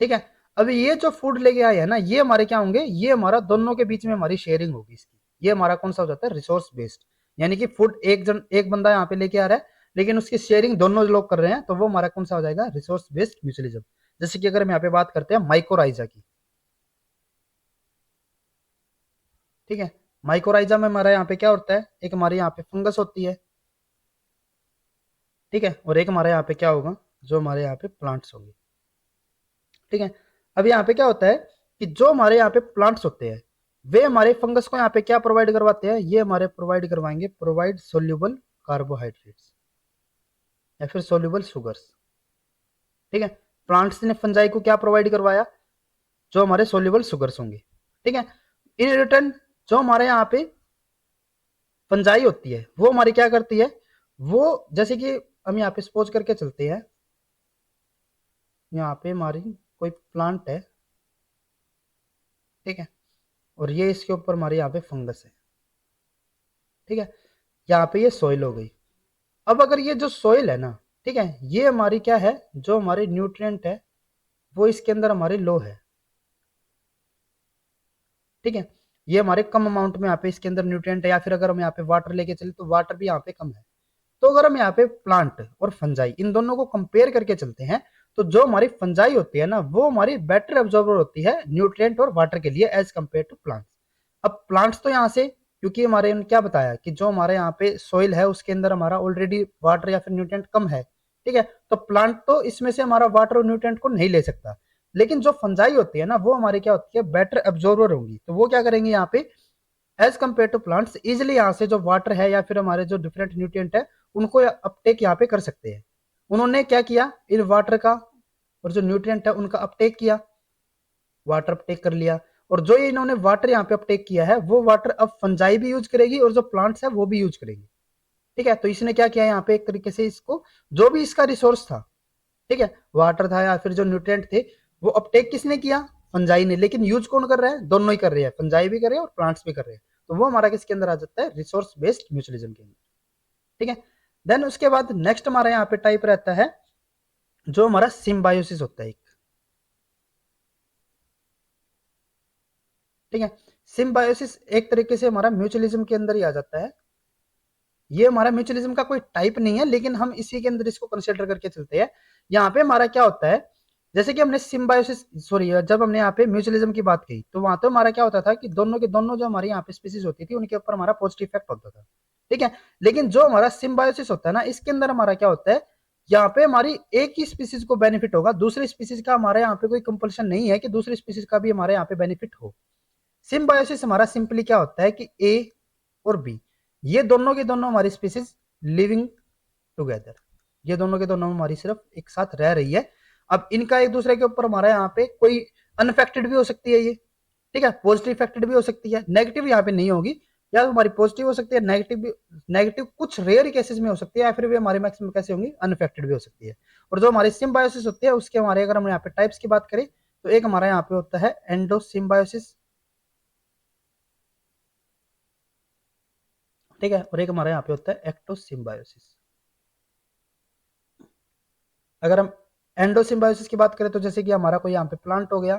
ठीक है। अभी ये जो फूड लेके आया है ना, ये हमारे क्या होंगे, ये हमारा दोनों के बीच में हमारी शेयरिंग होगी इसकी। ये हमारा कौन सा हो जाता है, रिसोर्स बेस्ड। यानी कि फूड एक बंदा यहाँ पे लेके आ रहा है, लेकिन उसकी शेयरिंग दोनों लोग कर रहे हैं, तो वो हमारा कौन सा हो जाएगा, रिसोर्स बेस्ड म्यूचुअलिज्म। जैसे कि अगर हम यहाँ पे बात करते हैं माइकोराइजा की, ठीक है। माइकोराइजा में हमारा यहाँ पे क्या होता है, एक हमारे यहाँ पे फंगस होती है, ठीक है, और एक हमारे यहाँ पे क्या होगा, जो हमारे यहाँ पे प्लांट्स होंगे, ठीक है। अब यहाँ पे क्या होता है कि जो हमारे यहाँ पे प्लांट्स होते हैं, वे हमारे फंगस को यहाँ पे क्या प्रोवाइड करवाते हैं, ये हमारे प्रोवाइड करवाएंगे, प्रोवाइड सोल्यूबल कार्बोहाइड्रेट्स या फिर सोल्यूबल शुगर्स, ठीक है। प्लांट्स ने फंजाई को क्या प्रोवाइड करवाया, जो हमारे सोल्यूबल शुगर्स होंगे, ठीक है। इन रिटर्न जो हमारे यहाँ पे फंजाई होती है, वो हमारी क्या करती है, वो जैसे कि हम यहाँ पे सपोज करके चलते हैं, यहाँ पे हमारी कोई प्लांट है, ठीक है, और ये इसके ऊपर हमारे यहाँ पे फंगस है, ठीक है। यहाँ पे ये सॉइल हो गई। अब अगर ये जो सॉइल है ना, ठीक है, ये हमारी क्या है, जो हमारे न्यूट्रिएंट है वो इसके अंदर हमारे लो है, ठीक है। ये हमारे कम अमाउंट में यहाँ पे इसके अंदर न्यूट्रिएंट है, या फिर अगर हम यहाँ पे वाटर लेके चले तो वाटर भी यहाँ पे कम है। तो अगर हम यहाँ पे प्लांट और फंजाई इन दोनों को कंपेयर करके चलते हैं, तो जो हमारी फंजाई होती है ना, वो हमारी बेटर एब्जॉर्बर होती है न्यूट्रिएंट और वाटर के लिए एज कंपेयर टू प्लांट्स। अब प्लांट्स तो यहाँ से, क्योंकि हमारे क्या बताया कि जो हमारे यहाँ पे सॉइल है उसके अंदर हमारा ऑलरेडी वाटर या फिर न्यूट्रिएंट कम है, ठीक है, तो प्लांट तो इसमें से हमारा वाटर और न्यूट्रिएंट को नहीं ले सकता। लेकिन जो फंजाई होती है ना, वो हमारी क्या होती है, बेटर एब्जॉर्बर होंगी, तो वो क्या करेंगे यहाँ पे as compare to plants, easily यहाँ से जो वाटर है या फिर हमारे जो डिफरेंट न्यूट्रिएंट है उनको अपटेक यहाँ पे कर सकते हैं। उन्होंने क्या किया, इन वाटर का और जो न्यूट्रिएंट है उनका अपटेक किया, वाटर अपटेक कर लिया, और जो ये इन्होंने वाटर यहाँ पे अपटेक किया है वो वाटर अब फंजाई भी यूज करेगी और जो प्लांट्स है वो भी यूज करेगी, ठीक है। तो इसने क्या किया यहाँ पे, एक तरीके से इसको जो भी इसका रिसोर्स था, ठीक है, वाटर था या फिर जो न्यूट्रिएंट थे, वो अपटेक किसने किया, फंजाई ने। लेकिन यूज कौन कर रहा है, दोनों ही कर रहे हैं, फंजाई भी कर रहे हैं और प्लांट्स भी कर रहे हैं। तो वो हमारा किसके अंदर आ जाता है, रिसोर्स बेस्ड म्यूचुअलिज्म के अंदर, ठीक है। देन उसके बाद नेक्स्ट हमारा यहाँ पे टाइप रहता है जो हमारा सिम्बायोसिस होता है एक, ठीक है। सिम्बायोसिस एक तरीके से हमारा म्यूचुअलिज्म के अंदर ही आ जाता है। ये हमारा म्यूचुअलिज्म का कोई टाइप नहीं है, लेकिन हम इसी के अंदर इसको कंसिडर करके चलते हैं। यहाँ पे हमारा क्या होता है, जैसे कि हमने सिम्बायोसिस सॉरी जब हमने यहाँ पे म्यूचुअलिज्म की बात की, तो वहां तो हमारा क्या होता था कि दोनों के दोनों जो हमारी यहाँ पे स्पीसीज होती थी उनके ऊपर हमारा पॉजिटिव इफेक्ट होता था, ठीक है। लेकिन जो हमारा सिम्बायोसिस होता है ना, इसके अंदर हमारा क्या होता है, यहाँ पे हमारी एक ही स्पीसीज को बेनिफिट होगा, दूसरी स्पीसीज का हमारे यहाँ पे कोई कंपल्शन नहीं है कि दूसरी स्पीसीज का भी हमारे यहाँ पे बेनिफिट हो। सिम्बायोसिस हमारा सिंपली क्या होता है कि ए और बी, ये दोनों के दोनों हमारी स्पीसीज लिविंग टुगेदर, ये दोनों के दोनों हमारी सिर्फ एक साथ रह रही है। अब इनका एक दूसरे के ऊपर हमारा यहाँ पे कोई अनफेक्टेड भी हो सकती है ये, ठीक है, पॉजिटिव इफेक्टेड भी हो सकती है, नेगेटिव यहाँ पे नहीं होगी, या तो हमारी पॉजिटिव हो सकती है, नेगेटिव भी, नेगेटिव कुछ रेयर केसेस में हो सकती है, या फिर भी हमारे मैक्सिमम कैसे होंगी, अनफेक्टेड भी हो सकती है। और जो हमारी सिम्बायोसिस होती है उसके हमारे अगर हम यहाँ पे टाइप्स की बात करें, तो एक हमारा यहाँ पे होता है एंडोसिम्बायोसिस, ठीक है, और एक हमारे यहाँ पे होता है एक्टोसिम्बायोसिस। अगर हम एंडोसिम्बायोसिस की बात करें, तो जैसे कि हमारा कोई यहाँ पे प्लांट हो गया,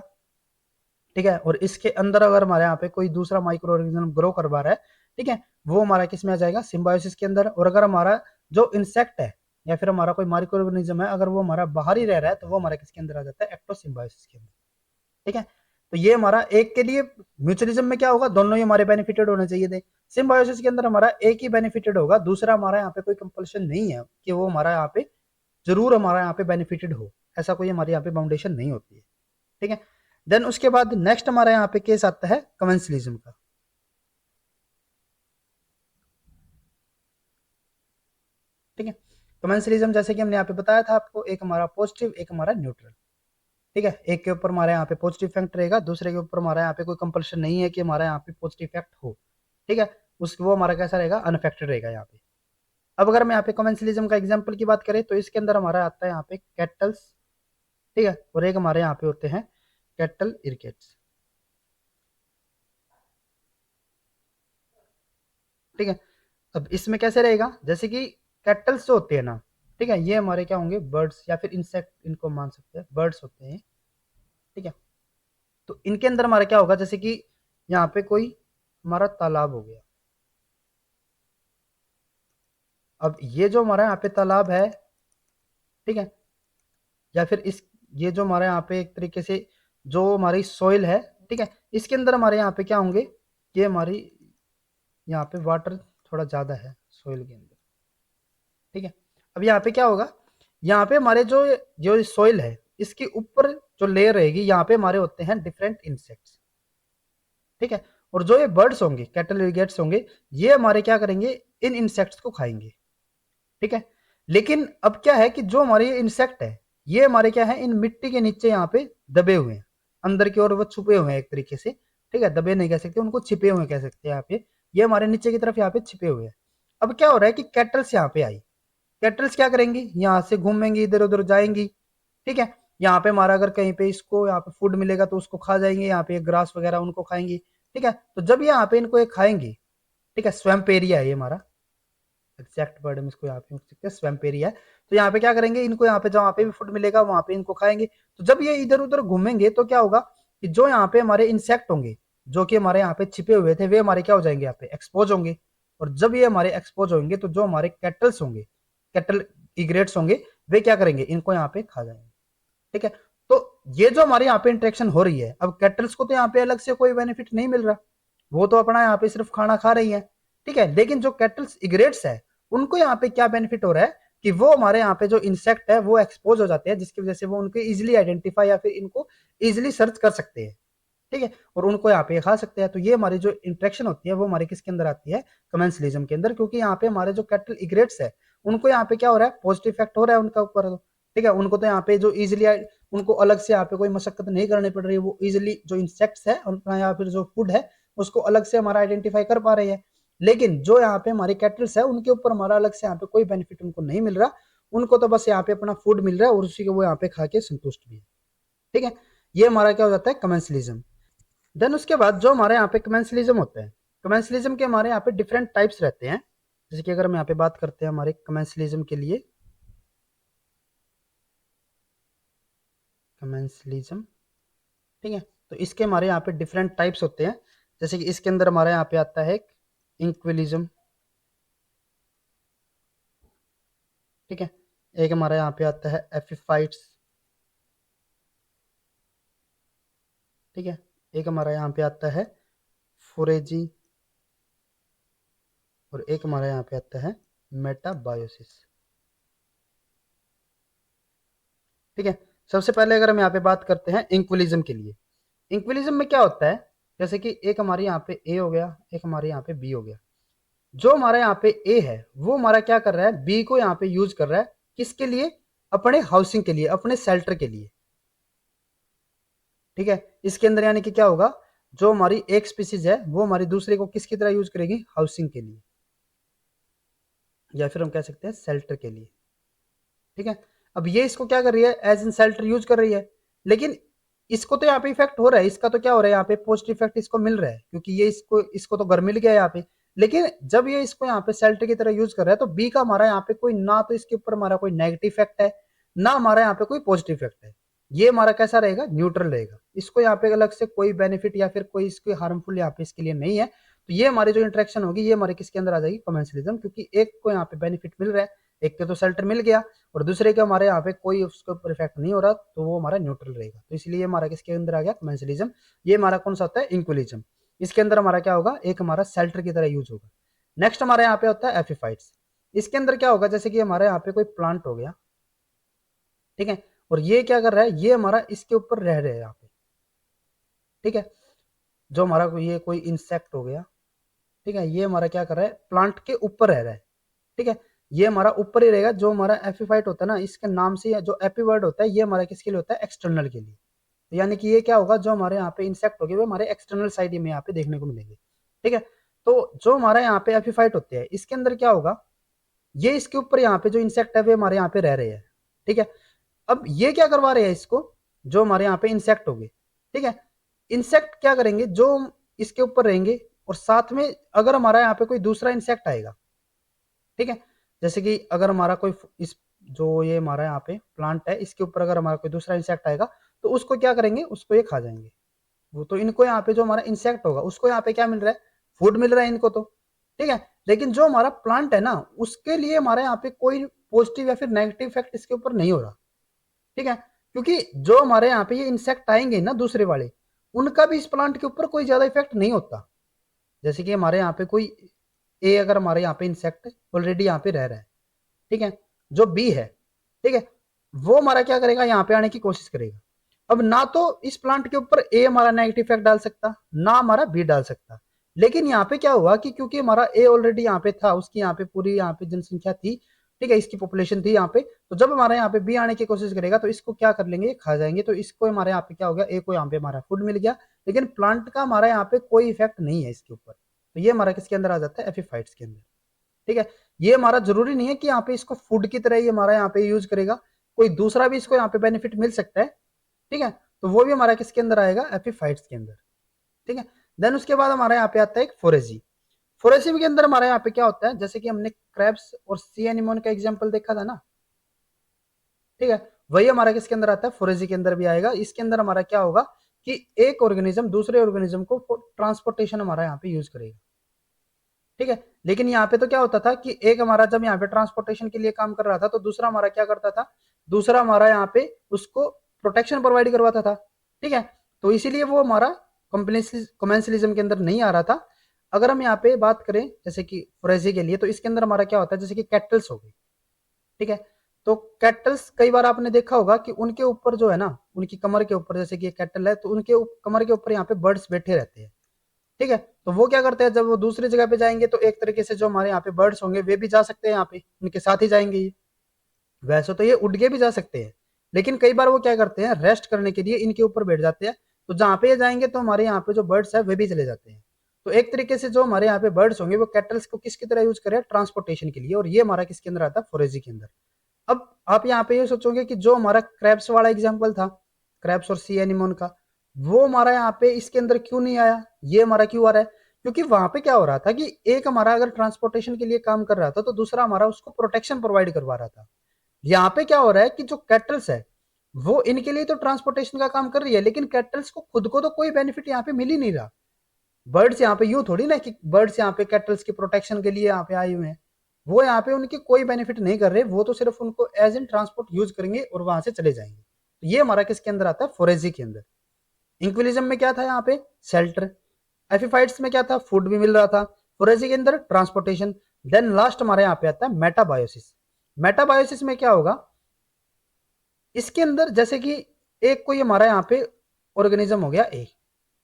ठीक है, और इसके अंदर अगर हमारे यहाँ पे कोई दूसरा माइक्रो ऑर्गेनिज्म ग्रो करवा रहा है, ठीक है, वो हमारा किस में आ जाएगा, सिम्बायोसिस के अंदर। और अगर हमारा जो इंसेक्ट है या फिर हमारा कोई माइक्रो ऑर्गेनिज्म है, अगर वो हमारा बाहर ही रह रहा है, तो वो हमारा किसके अंदर आ जाता है, एक्टोसिम्बायोसिस के अंदर, ठीक है। तो ये हमारा एक के लिए म्यूचुअलिज्म में क्या होगा, दोनों ही हमारे बेनिफिटेड होने चाहिए थे। सिम्बायोसिस के अंदर हमारा एक ही बेनिफिटेड होगा, दूसरा हमारा यहाँ पे कोई कंपल्शन नहीं है कि वो हमारा यहाँ पे जरूर हमारा यहाँ पे बेनिफिटेड हो, ऐसा कोई हमारे यहाँ पे बाउंडेशन नहीं होती है, ठीक है। देन उसके बाद नेक्स्ट हमारे यहाँ पे केस आता है कमेंसलिज्म का, ठीक है। कमेंसलिज्म जैसे कि हमने यहाँ पे बताया था आपको, एक हमारा पॉजिटिव एक हमारा न्यूट्रल, ठीक है। एक के ऊपर हमारे यहाँ पे पॉजिटिव इफेक्ट रहेगा, दूसरे के ऊपर हमारे यहाँ पे कोई कंपल्शन नहीं है कि हमारे यहाँ पे पॉजिटिव इफेक्ट हो, ठीक है, उस वो हमारा कैसा रहेगा, अनफेक्टेड रहेगा यहाँ पे। अब अगर हम यहाँ पे कमेंसलिज्म का एग्जाम्पल की बात करें, तो इसके अंदर हमारा आता है यहाँ पे कैटल्स, ठीक है, और एक हमारे यहाँ पे होते हैं कैटल इरिकेट्स, ठीक है। अब इसमें कैसे रहेगा, जैसे कि कैटल्स जो होते हैं ना, ठीक है, ये हमारे क्या होंगे, बर्ड्स या फिर इंसेक्ट इनको मान सकते हैं, बर्ड्स होते हैं। ठीक है, तो इनके अंदर हमारा क्या होगा, जैसे कि यहाँ पे कोई हमारा तालाब हो गया। अब ये जो हमारा यहाँ पे तालाब है, ठीक है, या फिर इस ये जो हमारे यहाँ पे एक तरीके से जो हमारी सॉइल है, ठीक है, इसके अंदर हमारे यहाँ पे क्या होंगे, ये हमारी यहाँ पे वाटर थोड़ा ज़्यादा है सॉइल के अंदर। ठीक है, अब यहाँ पे क्या होगा, यहाँ पे हमारे जो जो सॉइल है इसके ऊपर जो लेयर रहेगी, यहाँ पे हमारे होते हैं डिफरेंट इंसेक्ट्स। ठीक है, और जो ये बर्ड्स होंगे, कैटल विगेट्स होंगे, ये हमारे क्या करेंगे, इन इंसेक्ट्स को खाएंगे। ठीक है, लेकिन अब क्या है कि जो हमारे इंसेक्ट है, ये हमारे क्या है, इन मिट्टी के नीचे यहाँ पे दबे हुए हैं, अंदर की ओर वो छुपे हुए हैं एक तरीके से। ठीक है, दबे नहीं कह सकते उनको, छिपे हुए कह सकते हैं यहाँ पे, ये हमारे नीचे की तरफ यहाँ पे छिपे हुए हैं। अब क्या हो रहा है कि कैटल्स यहाँ पे आई, कैटल्स क्या करेंगी, यहाँ से घूमेंगी, इधर उधर जाएंगी। ठीक है, यहाँ पे हमारा अगर कहीं पे इसको यहाँ पे फूड मिलेगा तो उसको खा जाएंगे, यहाँ पे ग्रास वगैरह उनको खाएंगी। ठीक है, तो जब ये यहाँ पे इनको ये खाएंगी, ठीक है, स्वैम्प एरिया है ये हमारा, एग्जैक्ट वर्ड में इसको यहाँ पे सकते हैं, स्वैम्प एरिया है। तो यहाँ पे क्या करेंगे, इनको यहाँ पे जहाँ पे भी फूड मिलेगा वहां पे इनको खाएंगे। तो जब ये इधर उधर घूमेंगे तो क्या होगा कि जो यहाँ पे हमारे इंसेक्ट होंगे, जो कि हमारे यहाँ पे छिपे हुए थे, वे हमारे क्या हो जाएंगे, यहाँ पे एक्सपोज होंगे। और जब ये हमारे एक्सपोज होंगे तो जो हमारे कैटल्स होंगे, कैटल इग्रेट्स होंगे, वे क्या करेंगे, इनको यहाँ पे खा जाएंगे। ठीक है, तो ये जो हमारे यहाँ पे इंटरेक्शन हो रही है, अब कैटल्स को तो यहाँ पे अलग से कोई बेनिफिट नहीं मिल रहा, वो तो अपना यहाँ पे सिर्फ खाना खा रही है। ठीक है, लेकिन जो कैटल्स इग्रेट्स है, उनको यहाँ पे क्या बेनिफिट हो रहा है कि वो हमारे यहाँ पे जो इंसेक्ट है वो एक्सपोज हो जाते हैं, जिसकी वजह से वो उनको इजिली आइडेंटिफाई या फिर इनको इजिली सर्च कर सकते हैं। ठीक है, और उनको यहाँ पे खा सकते हैं। तो ये हमारी जो इंटरेक्शन होती है वो हमारे किसके अंदर आती है, कमेंसलिज्म के अंदर, क्योंकि यहाँ पे हमारे जो कैटल इग्रेट्स है उनको यहाँ पे क्या हो रहा है, पॉजिटिव इफेक्ट हो रहा है उनका ऊपर। ठीक है, उनको तो यहाँ पे जो इजिली, उनको अलग से यहाँ पे कोई मशक्कत नहीं करनी पड़ रही है, वो इजिली जो इंसेक्ट्स है उनका या फिर जो फूड है उसको अलग से हमारा आइडेंटिफाई कर पा रहे हैं। लेकिन जो यहाँ पे हमारे कैटल्स है उनके ऊपर हमारा अलग से यहाँ पे कोई बेनिफिट उनको नहीं मिल रहा, उनको तो बस यहाँ पे अपना फूड मिल रहा है और उसी को वो यहाँ पे खा के संतुष्ट भी है। ठीक है, ये हमारा क्या हो जाता है, कमेंसलिज्म। देन उसके बाद जो हमारे यहाँ पे कमेंसलिज्म होता है, कमेंसलिज्म के हमारे यहाँ पे डिफरेंट टाइप्स रहते हैं। जैसे कि अगर हम यहाँ पे बात करते हैं हमारे कमेंसलिज्म के लिए, कमेंसलिज्म, ठीक है, तो इसके हमारे यहाँ पे डिफरेंट टाइप्स होते हैं। जैसे कि इसके अंदर हमारे यहाँ पे आता है इंक्विलिज्म। ठीक है, एक हमारे यहाँ पे आता है एपिफाइट्स। ठीक है, एक हमारा यहाँ पे आता है फोरेजी, और एक हमारा यहाँ पे आता है मेटाबायोसिस। ठीक है, सबसे पहले अगर हम यहाँ पे बात करते हैं इंक्विलिज्म के लिए, इंक्विलिज्म में क्या होता है, जैसे कि एक हमारे यहाँ पे ए हो गया, एक हमारे यहाँ पे बी हो गया। जो हमारा यहाँ पे ए है वो हमारा क्या कर रहा है, बी को यहाँ पे यूज कर रहा है, किसके लिए, अपने हाउसिंग के लिए, अपने शेल्टर के लिए। ठीक है, इसके अंदर यानी कि क्या होगा, जो हमारी एक स्पीसीज है वो हमारी दूसरे को किसकी तरह यूज करेगी, हाउसिंग के लिए, या फिर हम कह सकते हैं शेल्टर के लिए। ठीक है, अब ये इसको क्या कर रही है, एज इन शेल्टर यूज कर रही है, लेकिन इसको तो यहाँ पे इफेक्ट हो रहा है, इसका तो क्या हो रहा है, यहाँ पे पॉजिटिव इफेक्ट इसको मिल रहा है, क्योंकि ये इसको इसको तो घर मिल गया यहाँ पे। लेकिन जब ये इसको यहाँ पे शेल्टर की तरह यूज कर रहा है, तो बी का हमारा यहाँ पे कोई ना, तो इसके ऊपर हमारा कोई नेगेटिव इफेक्ट है, ना हमारा यहाँ पे कोई पॉजिटिव इफेक्ट है। ये हमारा कैसा रहेगा, न्यूट्रल रहेगा, इसको यहाँ पे अलग से कोई बेनिफिट या फिर कोई इसके हार्मफुल यहाँ पे इसके लिए नहीं है। तो ये हमारी जो इंटरेक्शन होगी ये हमारे किसके अंदर आ जाएगी, कमेंसलिज्म, क्योंकि एक को यहाँ पे बेनिफिट मिल रहा है, एक के तो शेल्टर मिल गया, और दूसरे के हमारे यहाँ पे कोई उसके ऊपर इफेक्ट नहीं हो रहा, तो वो हमारा न्यूट्रल रहेगा। तो इसलिए हमारा किसके अंदर आ गया, कमेंसलिज्म। ये हमारा कौन सा होता है, इंक्विलिज्म। इसके अंदर हमारा क्या होगा, एक हमारा शेल्टर की तरह यूज होगा। नेक्स्ट हमारे यहाँ पे होता है एपिफाइट्स। इसके अंदर क्या होगा, जैसे कि हमारे यहाँ पे कोई प्लांट हो गया, ठीक है, और ये क्या कर रहा है, ये हमारा इसके ऊपर रह रहे हैं यहाँ पे। ठीक है, जो हमारा ये कोई इंसेक्ट हो गया, ठीक है, ये हमारा क्या कर रहा है, प्लांट के ऊपर रह रहा है। ठीक है, ये हमारा ऊपर ही रहेगा। जो हमारा एपिफाइट होता है ना, इसके नाम से जो एपी वर्ड होता है, ये हमारा किसके लिए होता है, एक्सटर्नल के लिए। तो यानी कि ये क्या होगा, जो हमारे यहाँ पे इंसेक्ट होगी वो हमारे एक्सटर्नल साइड में यहाँ पे देखने को मिलेंगे। ठीक है, तो जो हमारे यहाँ पे एपिफाइट होते हैं, इसके अंदर क्या होगा, ये इसके ऊपर यहाँ पे जो इंसेक्ट है वे हमारे यहाँ पे रह रहे हैं। ठीक है, अब ये क्या करवा रहे हैं इसको, जो हमारे यहाँ पे इंसेक्ट हो गए, ठीक है, इंसेक्ट क्या करेंगे, जो इसके ऊपर रहेंगे, और साथ में अगर हमारा यहाँ पे कोई दूसरा इंसेक्ट आएगा, ठीक है, जैसे कि अगर हमारा कोई इस जो ये हमारा यहाँ पे प्लांट है इसके ऊपर अगर हमारा कोई दूसरा इंसेक्ट आएगा तो उसको क्या करेंगे, उसको ये खा जाएंगे। वो तो इनको यहाँ पे जो हमारा इंसेक्ट होगा उसको यहाँ पे क्या मिल रहा है, फूड मिल रहा है इनको तो, ठीक है। लेकिन जो हमारा प्लांट है ना उसके लिए हमारे यहाँ पे कोई पॉजिटिव या फिर नेगेटिव इफेक्ट इसके ऊपर नहीं हो रहा, ठीक है। क्योंकि जो हमारे यहाँ पे ये इंसेक्ट आएंगे ना दूसरे वाले, उनका भी इस प्लांट के ऊपर कोई ज्यादा इफेक्ट नहीं होता। जैसे कि हमारे यहाँ पे कोई ए, अगर हमारे यहाँ पे इंसेक्ट ऑलरेडी यहाँ पे रह रहा है, ठीक है, जो बी है, ठीक है, वो हमारा क्या करेगा, यहाँ पे आने की कोशिश करेगा। अब ना तो इस प्लांट के ऊपर ए हमारा नेगेटिव इफेक्ट डाल सकता, ना हमारा बी डाल सकता। लेकिन यहाँ पे क्या हुआ कि क्योंकि हमारा ए ऑलरेडी यहाँ पे था, उसकी यहाँ पे पूरी यहाँ पे जनसंख्या थी, ठीक है, इसकी पॉपुलेशन थी यहाँ पे, तो जब हमारे यहाँ पे बी आने की कोशिश करेगा तो इसको क्या कर लेंगे, खा जाएंगे। तो इसको हमारे यहाँ पे क्या हो गया, ए को यहाँ पे हमारा फूड मिल गया, लेकिन प्लांट का हमारा यहाँ पे कोई इफेक्ट नहीं है इसके ऊपर। तो ये हमारा किसके अंदर आ जाता है, एफिफाइट्स के अंदर, ठीक है। ये हमारा जरूरी नहीं है कि यहाँ पे इसको फूड की तरह ही हमारा यहाँ पे यूज करेगा, कोई दूसरा भी इसको यहाँ पे बेनिफिट मिल सकता है, ठीक है। तो वो भी हमारा किसके अंदर आएगा, एपिफाइट्स के अंदर, ठीक है। देन उसके बाद हमारा यहाँ पे आता है एक फोरेजी। फोरेजी के अंदर हमारे यहाँ पे क्या होता है, जैसे कि हमने क्रैब्स और सी एनिमोन का एग्जाम्पल देखा था ना, ठीक है, वही हमारा किसके अंदर आता है, फोरेजी के अंदर भी आएगा। इसके अंदर हमारा क्या होगा कि एक ऑर्गेनिज्म दूसरे ऑर्गेनिज्म को ट्रांसपोर्टेशन हमारा यहाँ पे यूज करेगा, ठीक है। लेकिन यहाँ पे तो क्या होता था कि एक हमारा जब यहाँ पे ट्रांसपोर्टेशन के लिए काम कर रहा था तो दूसरा हमारा क्या करता था, दूसरा हमारा यहाँ पे उसको प्रोटेक्शन प्रोवाइड करवाता था, ठीक है। तो इसीलिए वो हमारा कमेंसलिज्म के अंदर नहीं आ रहा था। अगर हम यहाँ पे बात करें जैसे कि फ्रेजी के लिए, तो इसके अंदर हमारा क्या होता है, जैसे कि कैटल्स हो गई, ठीक है। तो कैटल्स कई बार आपने देखा होगा कि उनके ऊपर जो है ना, उनकी कमर के ऊपर, जैसे कि ये कैटल है तो उनके कमर के ऊपर यहाँ पे बर्ड्स बैठे रहते हैं, ठीक है। तो वो क्या करते हैं, जब वो दूसरी जगह पे जाएंगे तो एक तरीके से जो हमारे यहाँ पे बर्ड्स होंगे वे भी जा सकते हैं यहाँ पे, उनके साथ ही जाएंगे ये। वैसे तो ये उड़ के भी जा सकते हैं, लेकिन कई बार वो क्या करते हैं, रेस्ट करने के लिए इनके ऊपर बैठ जाते हैं। तो जहाँ पे ये जाएंगे तो हमारे यहाँ पे जो बर्ड्स है वे भी चले जाते हैं। तो एक तरीके से जो हमारे यहाँ पे बर्ड्स होंगे वो कैटल्स को किसकी तरह यूज करें, ट्रांसपोर्टेशन के लिए, और ये हमारा किसके अंदर आता है, फोरेजी के अंदर। अब आप यहाँ पे ये सोचोगे कि जो हमारा क्रैब्स वाला एग्जाम्पल था, क्रैब्स और सी एनिमोन का, वो हमारा यहाँ पे इसके अंदर क्यों नहीं आया, ये हमारा क्यों आ रहा है, क्योंकि वहां पे क्या हो रहा था कि एक हमारा अगर ट्रांसपोर्टेशन के लिए काम कर रहा था तो दूसरा हमारा उसको प्रोटेक्शन प्रोवाइड करवा रहा था। यहाँ पे क्या हो रहा है कि जो कैटल्स है वो इनके लिए तो ट्रांसपोर्टेशन का काम कर रही है, लेकिन कैटल्स को खुद को तो कोई बेनिफिट यहाँ पे मिल ही नहीं रहा। बर्ड्स यहाँ पे यूं थोड़ी ना कि बर्ड्स यहाँ पे कैटल्स की प्रोटेक्शन के लिए यहाँ पे आए हुए हैं, वो यहाँ पे उनकी कोई बेनिफिट नहीं कर रहे, वो तो सिर्फ उनको एज इन ट्रांसपोर्ट यूज करेंगे और वहां से चले जाएंगे। तो ये हमारा किसके अंदर आता है, फोरेजी के अंदर। इंक्विलिज्म में क्या था यहाँ पे, शेल्टर। एफिफाइट्स में क्या था, फूड भी मिल रहा था। फोरेजी के अंदर ट्रांसपोर्टेशन। देन लास्ट हमारे यहाँ पे आता है मेटाबायोसिस। मेटाबायोसिस में क्या होगा, इसके अंदर जैसे कि एक कोई हमारा यहाँ पे ऑर्गेनिज्म हो गया ए,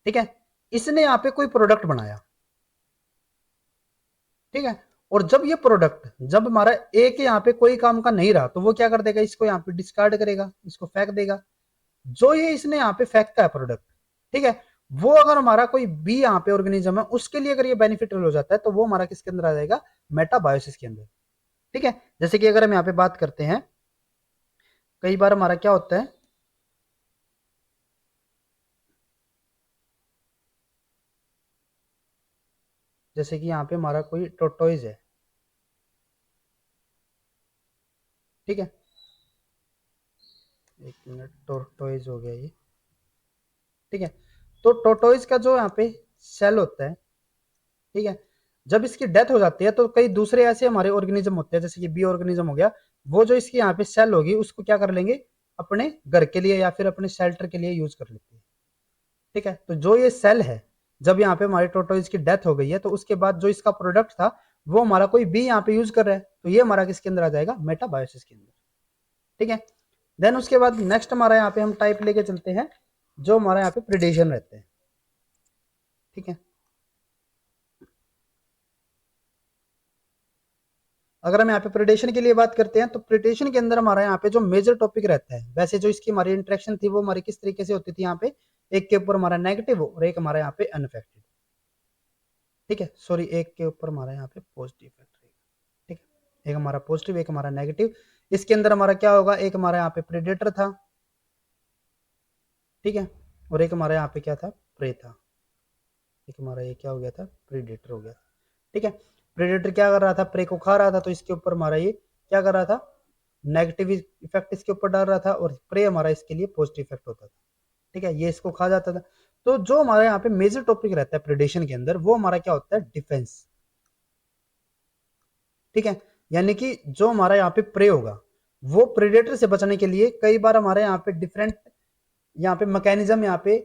ठीक है, इसने यहाँ पे कोई प्रोडक्ट बनाया, ठीक है। और जब ये प्रोडक्ट, जब हमारा ए के यहाँ पे कोई काम का नहीं रहा तो वो क्या कर देगा, इसको यहाँ पे डिस्कार्ड करेगा, इसको फेंक देगा। जो ये इसने यहाँ पे फेंकता है प्रोडक्ट, ठीक है, वो अगर हमारा कोई बी यहाँ पे ऑर्गेनिज्म है उसके लिए अगर ये बेनिफिशियल हो जाता है तो वो हमारा किसके अंदर आ जाएगा, मेटाबायोसिस के अंदर, ठीक है। जैसे कि अगर हम यहाँ पे बात करते हैं, कई बार हमारा क्या होता है, जैसे कि यहाँ पे हमारा कोई टोटोइज है, ठीक है, एक मिनट, टोटोइज हो गया ये, ठीक है। तो टोटोइज का जो यहाँ पे सेल होता है, ठीक है, जब इसकी डेथ हो जाती है तो कई दूसरे ऐसे हमारे ऑर्गेनिज्म होते हैं, जैसे कि बी ऑर्गेनिज्म हो गया, वो जो इसकी यहाँ पे सेल होगी उसको क्या कर लेंगे, अपने घर के लिए या फिर अपने शेल्टर के लिए यूज कर लेते हैं, ठीक है। तो जो ये सेल है, जब यहाँ पे हमारे टोटोइज की डेथ हो गई है तो उसके बाद जो इसका प्रोडक्ट था वो हमारा कोई बी यहाँ पे यूज कर रहा है, तो ये हमारा किसके अंदर आ जाएगा, मेटाबायोसिस के अंदर, ठीक है। देन उसके बाद नेक्स्ट हमारा यहाँ पे हम टाइप लेके चलते हैं, जो हमारा यहाँ पे प्रिडेशन रहते हैं, ठीक है। अगर हम यहाँ पे प्रिडेशन के लिए बात करते हैं तो प्रिडेशन के अंदर हमारा यहाँ पे जो मेजर टॉपिक रहता है, वैसे जो इसकी हमारी इंटरेक्शन थी वो हमारी किस तरीके से होती थी, यहाँ पे एक के ऊपर हमारा नेगेटिव और एक हमारा यहाँ पे अनफेक्टेड, ठीक है, सॉरी, एक के ऊपर हमारा यहाँ पे पॉजिटिव इफेक्ट रहेगा, ठीक है, एक हमारा पॉजिटिव एक हमारा नेगेटिव। इसके अंदर हमारा क्या होगा, एक हमारा यहाँ पे प्रेडेटर था, ठीक है, और एक हमारा यहाँ पे क्या था, प्रे था। एक हमारा ये क्या हो गया था, प्रेडेटर हो गया, ठीक है। प्रेडेटर क्या कर रहा था, प्रे को खा रहा था, तो इसके ऊपर हमारा ये क्या कर रहा था, नेगेटिव इफेक्ट इसके ऊपर डाल रहा था और प्रे हमारा इसके लिए पॉजिटिव इफेक्ट होता था। ठीक है, ये इसको खा जाता था। तो जो हमारे यहाँ पे मेजर टॉपिक रहता है प्रेडेशन के अंदर, वो हमारा क्या होता है, डिफेंस। ठीक है, यानी कि जो हमारा यहाँ पे प्रे होगा वो प्रेडेटर से बचने के लिए कई बार हमारे यहाँ पे डिफरेंट यहाँ पे मैकेनिज्म यहाँ पे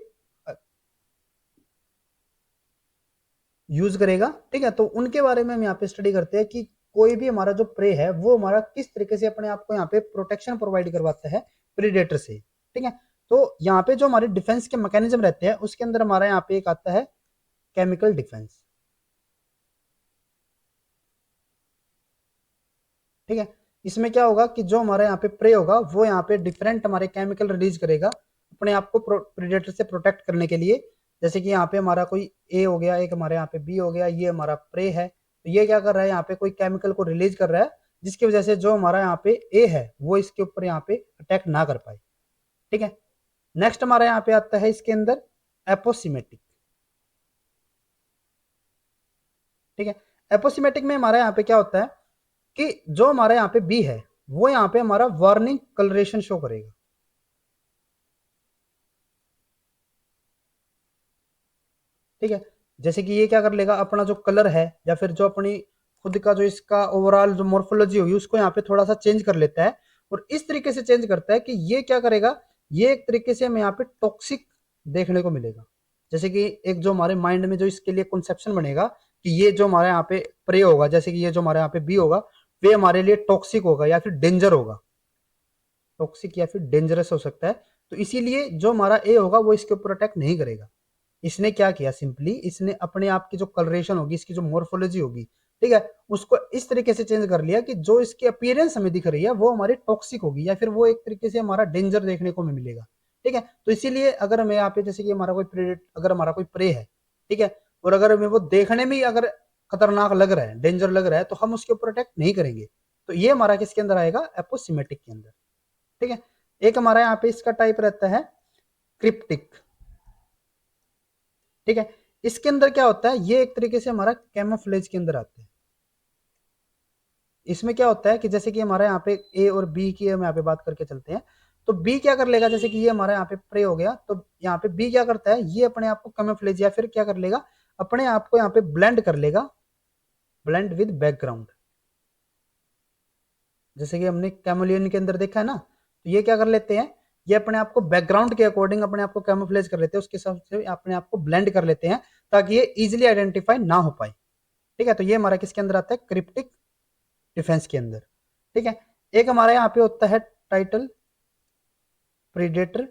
यूज करेगा। ठीक है, तो उनके बारे में हम यहाँ पे स्टडी करते हैं कि कोई भी हमारा जो प्रे है वो हमारा किस तरीके से अपने आप को यहाँ पे प्रोटेक्शन प्रोवाइड करवाता है प्रेडेटर से। ठीक है, तो यहाँ पे जो हमारे डिफेंस के मैकेनिज्म रहते हैं उसके अंदर हमारा यहाँ पे एक आता है केमिकल डिफेंस। ठीक है, इसमें क्या होगा कि जो हमारे यहाँ पे प्रे होगा वो यहाँ पे डिफरेंट हमारे केमिकल रिलीज करेगा अपने आप को प्रेडेटर से प्रोटेक्ट करने के लिए। जैसे कि यहाँ पे हमारा कोई ए हो गया, एक हमारे यहाँ पे बी हो गया, ये हमारा प्रे है, तो ये क्या कर रहा है, यहाँ पे कोई केमिकल को रिलीज कर रहा है जिसकी वजह से जो हमारा यहाँ पे ए है वो इसके ऊपर यहाँ पे अटैक ना कर पाए। ठीक है, नेक्स्ट हमारा यहाँ पे आता है इसके अंदर एपोसिमेटिक। ठीक है, एपोसिमेटिक में हमारा यहाँ पे क्या होता है कि जो हमारे यहाँ पे बी है वो यहाँ पे हमारा वार्निंग कलरेशन शो करेगा। ठीक है, जैसे कि ये क्या कर लेगा, अपना जो कलर है या फिर जो अपनी खुद का जो इसका ओवरऑल जो मॉर्फोलॉजी होगी उसको यहाँ पे थोड़ा सा चेंज कर लेता है और इस तरीके से चेंज करता है कि ये क्या करेगा, ये एक तरीके से हमें यहाँ पे टॉक्सिक देखने को मिलेगा। जैसे कि एक जो हमारे माइंड में जो इसके लिए कंसेप्शन बनेगा कि ये जो हमारे यहाँ पे प्रे होगा, जैसे कि ये जो हमारे यहाँ पे बी होगा वे हमारे लिए टॉक्सिक होगा या फिर डेंजर होगा, टॉक्सिक या फिर डेंजरस हो सकता है। तो इसीलिए जो हमारा ए होगा वो इसके ऊपर अटैक नहीं करेगा। इसने क्या किया, सिंपली इसने अपने आप की जो कलरेशन होगी, इसकी जो मॉर्फोलॉजी होगी, ठीक है, उसको इस तरीके से चेंज कर लिया कि जो इसकी अपीयरेंस हमें दिख रही है वो हमारी टॉक्सिक होगी या फिर वो एक तरीके से हमारा डेंजर देखने को मिलेगा। ठीक है, तो इसीलिए अगर हमें यहाँ पे जैसे कि हमारा कोई प्रेडेट, अगर हमारा कोई प्रे है, ठीक है, और अगर हमें वो देखने में अगर खतरनाक लग रहा है, डेंजर लग रहा है, तो हम उसके ऊपर अटैक नहीं करेंगे। तो ये हमारा किसके अंदर आएगा, एपोसिमेटिक के अंदर। ठीक है, एक हमारा यहाँ पे इसका टाइप रहता है क्रिप्टिक। ठीक है, इसके अंदर क्या होता है, ये एक तरीके से हमारा कैमोफ्लेज के अंदर आता है। इसमें क्या होता है कि जैसे कि हमारा यहाँ पे ए और बी की हम यहाँ पे बात करके चलते हैं, तो बी क्या कर लेगा, जैसे कि ये हमारा यहाँ पे प्रे हो गया, तो यहाँ पे बी क्या करता है, ये अपने आप को कैमोफ्लेज या फिर क्या कर लेगा, अपने आप को यहाँ पे ब्लेंड कर लेगा, ब्लेंड विद बैकग्राउंड। जैसे कि हमने कैमोलियन के अंदर देखा है ना, तो ये क्या कर लेते हैं, ये अपने आप को बैकग्राउंड के अकॉर्डिंग अपने आप को कैमोफ्लेज कर लेते हैं, उसके हिसाब से अपने आप को ब्लेंड कर लेते हैं ताकि ये इजिली आइडेंटिफाई ना हो पाए। ठीक है, तो ये हमारा किसके अंदर आता है, क्रिप्टिक डिफेंस के अंदर। ठीक है, एक हमारे यहाँ पे होता है टाइटल प्रीडेटर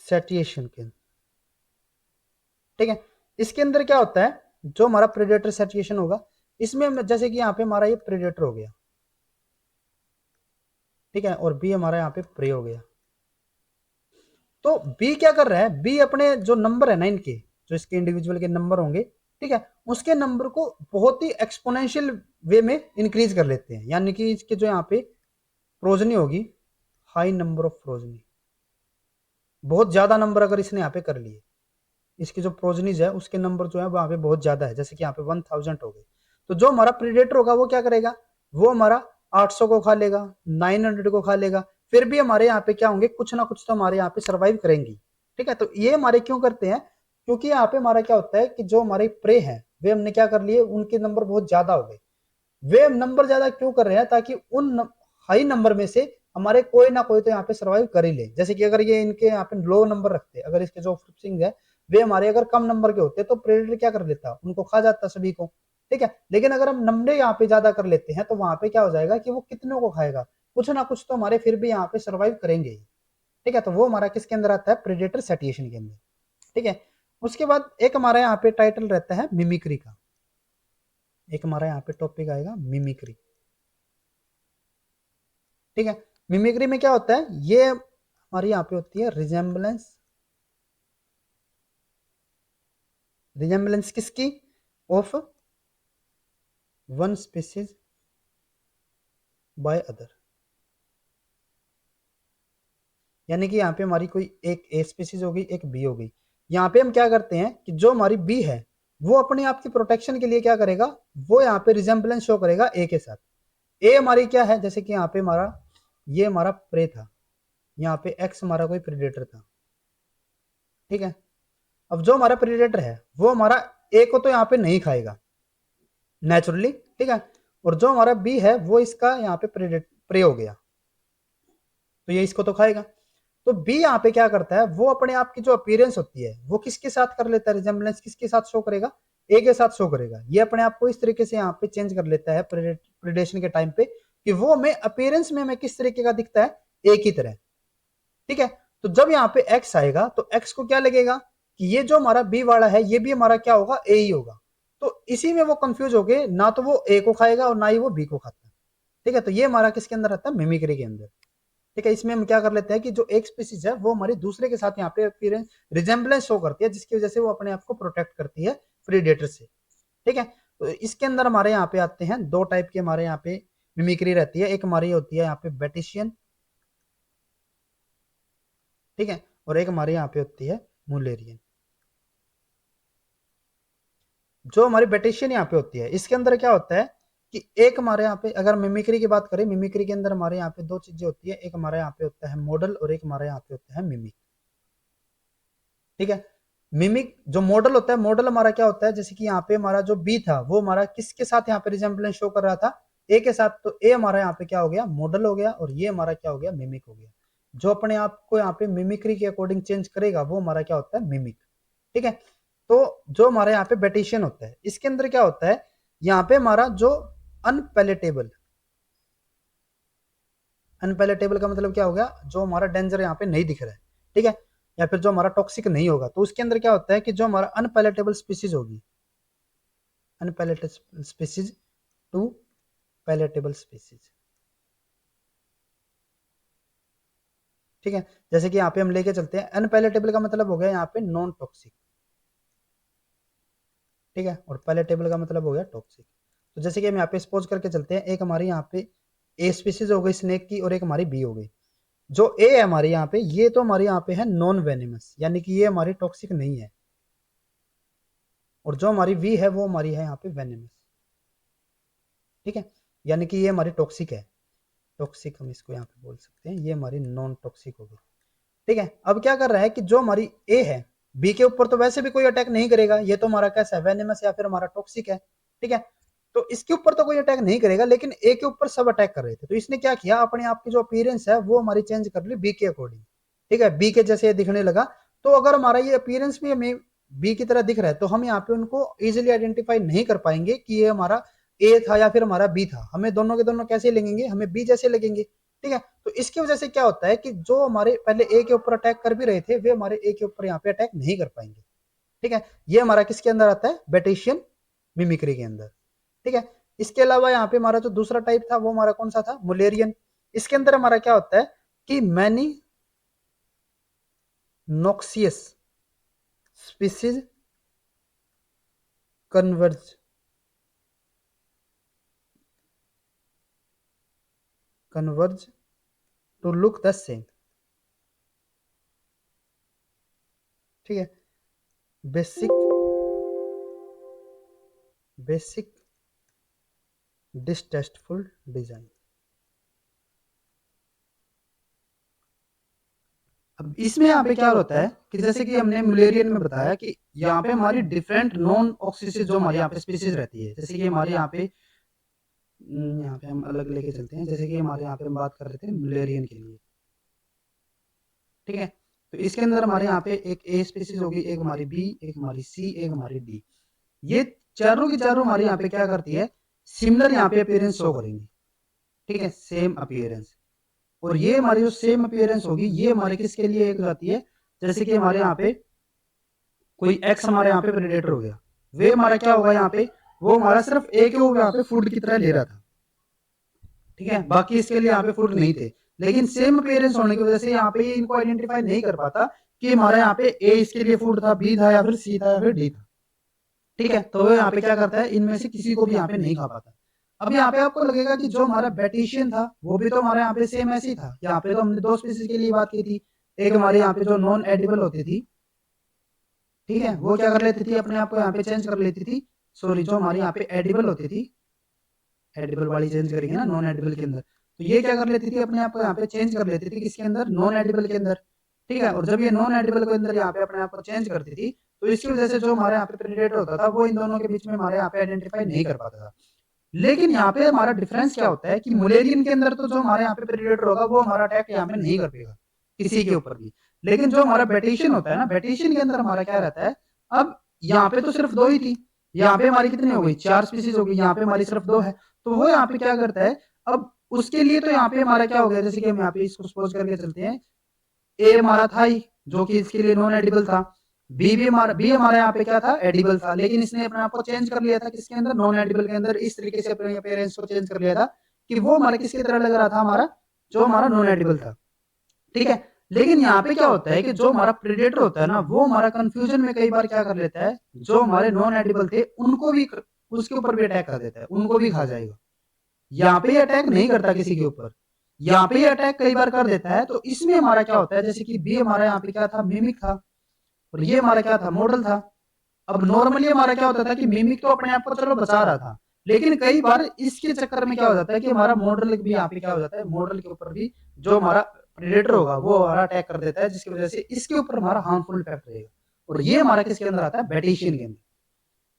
सेटिएशन के अंदर। ठीक है, इसके अंदर क्या होता है, जो हमारा प्रेडेटर सेटिएशन होगा, इसमें जैसे कि यहाँ पे हमारा ये प्रेडेटर हो गया, ठीक है, और बी हमारा यहाँ पे प्रे हो गया। तो बी क्या कर रहा है, बी अपने जो नंबर है ना इनके, जो इसके इंडिविजुअल के नंबर होंगे, ठीक है, उसके नंबर को बहुत ही एक्सपोनेंशियल वे में इंक्रीज कर लेते हैं। यानी कि इसके जो यहाँ पे प्रोजनी होगी, हाई नंबर ऑफ प्रोजनी, बहुत ज्यादा नंबर अगर इसने यहाँ पे कर लिए, इसकी जो प्रोजनीज है उसके नंबर जो है वहां पे बहुत ज्यादा है, जैसे कि यहाँ पे 1000 हो गए, तो जो हमारा प्रीडेटर होगा वो क्या करेगा, वो हमारा 800 को खा लेगा, 900 को खा लेगा, फिर भी हमारे यहाँ पे क्या होंगे, कुछ ना कुछ तो हमारे यहाँ पे सर्वाइव करेंगी। ठीक है, तो ये हमारे क्यों करते हैं, क्योंकि यहाँ पे हमारा क्या होता है कि जो हमारे प्रे हैं वे हमने क्या कर लिए, उनके नंबर बहुत ज्यादा हो गए। वे नंबर ज्यादा क्यों कर रहे हैं, ताकि उन हाई नंबर में से हमारे कोई ना कोई तो यहाँ पे सर्वाइव कर ही ले। जैसे कि अगर ये इनके यहाँ पे लो नंबर रखते, अगर इसके जो फ्रिप्सिंग है वे हमारे अगर कम नंबर के होते तो प्रेडेटर क्या कर लेता, उनको खा जाता सभी को। ठीक है, लेकिन अगर हम नंबर यहाँ पे ज्यादा कर लेते हैं तो वहां पे क्या हो जाएगा कि वो कितनों को खाएगा, कुछ ना कुछ तो हमारे फिर भी यहाँ पे सर्वाइव करेंगे। ठीक है, तो वो हमारा किसके अंदर आता है, प्रेडेटर सेटिएशन के अंदर। ठीक है, उसके बाद एक हमारा यहाँ पे टाइटल रहता है मिमिक्री का, एक हमारा यहाँ पे टॉपिक आएगा मिमिक्री। ठीक है, मिमिक्री में क्या होता है, ये हमारी यहाँ पे होती है रिजेम्बलेंस, रिजेम्बलेंस किसकी, of one species by other. यानी कि यहाँ पे हमारी कोई एक ए स्पीसीज हो गई, एक बी हो गई। यहाँ पे हम क्या करते हैं कि जो हमारी बी है वो अपने आप की प्रोटेक्शन के लिए क्या करेगा, वो यहाँ पे रिजेम्बलेंस शो करेगा ए के साथ। ए हमारी क्या है, जैसे कि यहाँ पे हमारा ये हमारा प्रे था, यहाँ पे एक्स हमारा कोई प्रेडेटर था, ठीक है। अब जो हमारा प्रेडेटर है वो हमारा ए को तो यहाँ पे नहीं खाएगा नेचुरली, ठीक है। और जो हमारा बी है वो इसका यहाँ पे प्रे हो गया, तो ये इसको तो खाएगा। तो बी यहाँ पे क्या करता है, वो अपने आप की जो अपीयरेंस होती है वो किसके साथ कर लेता है, रिजेम्बलेंस किसके साथ शो करेगा, ए के साथ शो करेगा। ये अपने आप को इस तरीके से यहाँ पे चेंज कर लेता है प्रेडेशन के टाइम पे, कि वो हमें अपीयरेंस में हमें किस तरीके का दिखता है, ए की तरह, ठीक है। तो जब यहाँ पे एक्स आएगा तो एक्स को क्या लगेगा कि ये जो हमारा बी वाला है ये भी हमारा क्या होगा, ए ही होगा। तो इसी में वो कंफ्यूज हो गए, ना तो वो ए को खाएगा और ना ही वो बी को खाता है, ठीक है। तो ये हमारा किसके अंदर आता है, मिमिक्री के अंदर, ठीक है। इसमें हम क्या कर लेते हैं कि जो एक स्पीसीज है वो हमारी दूसरे के साथ यहाँ पे अपीयरेंस रिजेम्बलेंस शो करती है, जिसकी वजह से वो अपने आप को प्रोटेक्ट करती है प्रीडेटर से, ठीक है। तो इसके अंदर हमारे यहाँ पे आते हैं दो टाइप के हमारे यहाँ पे मिमिक्री रहती है, एक हमारी होती है यहाँ पे बेटिशियन, ठीक है, और एक हमारे यहाँ पे होती है मुलेरियन। जो हमारी बेटिशियन यहाँ पे होती है इसके अंदर क्या होता है कि एक हमारे यहाँ पे अगर मिमिक्री की बात करें, मिमिक्री के अंदर हमारे यहाँ पे दो चीजें होती है, एक हमारे यहाँ पे होता है मॉडल और एक हमारे यहाँ पे होता है मिमिक, ठीक है। मिमिक जो मॉडल होता है, मॉडल हमारा क्या होता है, जैसे कि यहाँ पे हमारा जो बी था वो हमारा किसके साथ यहाँ पे रिजेम्बलेंस शो कर रहा था, ए के साथ। तो ए हमारा यहाँ पे क्या हो गया, मॉडल हो गया, और ये हमारा क्या हो गया, मिमिक हो गया। जो अपने आप को यहाँ पे मिमिक्री के अकॉर्डिंग चेंज करेगा वो हमारा क्या होता है, मिमिक, ठीक है। तो जो हमारे यहाँ पे बेटिशियन होता है इसके अंदर क्या होता है, यहाँ पे हमारा जो अनपैलेटेबल, अनपैलेटेबल का मतलब क्या हो गया, जो हमारा डेंजर यहाँ पे नहीं दिख रहा है, ठीक है, या फिर जो हमारा टॉक्सिक नहीं होगा, तो उसके अंदर क्या होता है कि जो हमारा अनपैलेटेबल स्पीसीज होगी, unpalatable species to palatable species, ठीक है। जैसे कि यहाँ पे हम लेके चलते हैं, अनपैलेटेबल का मतलब हो गया यहाँ पे नॉन टॉक्सिक, ठीक है, और पैलेटेबल का मतलब हो गया टॉक्सिक। तो जैसे कि हम यहाँ पे सपोज करके चलते हैं, एक हमारी यहाँ पे ए स्पीसीज हो गई स्नेक की और एक हमारी बी हो गई। जो ए है हमारे यहाँ पे, ये तो हमारे यहाँ पे है नॉन वेनेमस, यानी कि ये हमारी टॉक्सिक नहीं है, और जो हमारी वी है वो हमारी है यहाँ पे वेनेमस, ठीक है, यानी कि ये हमारी टॉक्सिक है, टॉक्सिक हम इसको यहाँ पे बोल सकते हैं, ये हमारी नॉन टॉक्सिक होगी, ठीक है। अब क्या कर रहा है कि जो हमारी ए है, बी के ऊपर तो वैसे भी कोई अटैक नहीं करेगा, ये तो हमारा कैसा है, वेनेमस या फिर हमारा टॉक्सिक है, ठीक है। तो इसके ऊपर तो कोई अटैक नहीं करेगा, लेकिन ए के ऊपर सब अटैक कर रहे थे, तो इसने क्या किया, अपने आप की जो अपीयरेंस है वो हमारी चेंज कर ली बी के अकॉर्डिंग, ठीक है, बी के जैसे दिखने लगा। तो अगर हमारा ये अपीयरेंस भी हमें बी की तरह दिख रहा है तो हम यहाँ पे उनको इजिली आइडेंटिफाई नहीं कर पाएंगे कि ये हमारा ए था या फिर हमारा बी था, हमें दोनों के दोनों कैसे लगेंगे, हमें बी जैसे लगेंगे, ठीक है। तो इसकी वजह से क्या होता है कि जो हमारे पहले ए के ऊपर अटैक कर भी रहे थे वे हमारे ए के ऊपर यहाँ पे अटैक नहीं कर पाएंगे, ठीक है। ये हमारा किसके अंदर आता है, बेटिशियन मिमिक्री के अंदर, ठीक है। इसके अलावा यहाँ पे हमारा जो दूसरा टाइप था वो हमारा कौन सा था, मुलेरियन। इसके अंदर हमारा क्या होता है कि many noxious species converge converge to look the same, ठीक है, बेसिक बेसिक डिस्टेस्टफुल डिजाइन। अब इसमें यहाँ पे क्या होता है कि जैसे कि हमने मुलेरियन में बताया कि यहाँ पे हमारी डिफरेंट नॉन ऑक्सीसिस जो हमारे यहाँ पे स्पीसीज रहती है, जैसे कि हमारे यहाँ पे हम अलग लेके चलते हैं, जैसे कि हमारे यहाँ पे हम बात कर रहे थे मुलेरियन के लिए, ठीक है। तो इसके अंदर हमारे यहाँ पे एक ए स्पीसीज होगी, एक हमारी बी, एक हमारी सी, एक हमारी डी। ये चारों की चारों हमारे यहाँ पे क्या करती है, सिमिलर यहाँ पे अपीयरेंस शो करेंगी, ठीक है, सेम अपीयरेंस। और ये हमारी जो सेम अपीयरेंस होगी ये हमारे किसके लिए एक जाती है, जैसे कि हमारे यहाँ पे कोई एक्स हमारे यहाँ पे प्रेडेटर हो गया, वे हमारा क्या होगा यहाँ पे, वो हमारा सिर्फ एक यहाँ पे फूड की तरह ले रहा था, ठीक है, बाकी इसके लिए यहाँ पे फूड नहीं थे। लेकिन सेम अपीयरेंस होने की वजह से यहाँ पे इनको आइडेंटिफाई नहीं कर पाता कि हमारा यहाँ पे ए इसके लिए फूड था, बी था या फिर सी था या फिर डी था, ठीक है। तो वो यहाँ पे क्या करता है, इनमें से किसी को भी यहाँ पे नहीं खा पाता। अब यहाँ पे आपको लगेगा कि जो हमारा बेटिशियन था वो भी तो हमारे यहाँ पे सेम ऐसी था, यहाँ पे तो हमने दो स्पीसीज के लिए बात की थी, एक हमारे यहाँ पे जो नॉन एडिबल होती थी, ठीक है, वो क्या कर लेती थी, अपने आप को यहाँ पे चेंज कर लेती थी, सॉरी, जो हमारे यहाँ पे एडिबल होती थी एडिबल वाली चेंज करेंगे ना नॉन एडिबल के अंदर, तो ये क्या कर लेती थी अपने आप को यहाँ पे चेंज कर लेती थी किसके अंदर, नॉन एडिबल के अंदर। ठीक है, और जब ये नॉन एडिबल के अंदर यहाँ पे अपने आप को चेंज करती थी, तो इसकी वजह से जो हमारे यहाँ पे प्रेडेटर होता था वो इन दोनों के बीच में हमारे यहाँ पे आइडेंटिफाई नहीं कर पाता था। लेकिन यहाँ पे हमारा डिफरेंस क्या होता है कि मुलेरियन के अंदर तो जो हमारे यहाँ पे प्रेडेटर होगा वो हमारा अटैक यहाँ पे नहीं कर पाएगा किसी के ऊपर भी। लेकिन जो हमारा बेटेशियन होता है ना, बेटेशियन के अंदर हमारा क्या रहता है, अब यहाँ पे तो सिर्फ 2 ही थी, यहाँ पे हमारी कितनी हो गई, 4 स्पीसीज हो गई, यहाँ पे हमारी सिर्फ 2 है। तो वो यहाँ पे क्या करता है, अब उसके लिए तो यहाँ पे हमारा क्या हो गया, जैसे कि हम यहाँ पे इसको सपोज करके चलते हैं, ए हमारा था ही जो कि इसके लिए नॉन एडिबल था, बी हमारा यहाँ पे क्या था, एडिबल था, लेकिन इसने अपने आप को चेंज कर लिया था किसके अंदर, नॉन एडिबल के अंदर। इस तरीके से अपने अपेयरेंस को चेंज कर लिया था कि वो हमारा किसकी तरह लग रहा था, हमारा जो हमारा नॉन एडिबल था। ठीक है, लेकिन यहाँ पे क्या होता है कि जो हमारा प्रेडेटर होता है ना, वो हमारा कंफ्यूजन में कई बार क्या कर लेता है, जो हमारे नॉन एडिबल थे उनको भी उसके ऊपर भी अटैक कर देता है, उनको भी खा जाएगा। यहाँ पे अटैक नहीं करता किसी के ऊपर, यहाँ पे अटैक कई बार कर देता है। तो इसमें हमारा क्या होता है, जैसे कि बी हमारा यहाँ पे क्या था, मिमिक था, और ये हमारा क्या था, मॉडल था। अब नॉर्मली हमारा क्या होता था कि मिमिक तो अपने आप को चलो बचा रहा था, लेकिन कई बार इसके चक्कर में क्या हो जाता है कि हमारा मॉडल भी यहाँ पे क्या हो जाता है, मॉडल के ऊपर भी जो हमारा प्रेडेटर होगा वो हमारा अटैक कर देता है, जिसकी वजह से इसके ऊपर हमारा हार्मफुल इफेक्ट रहेगा। और ये हमारा किसके अंदर आता है, बेटेशियन के अंदर।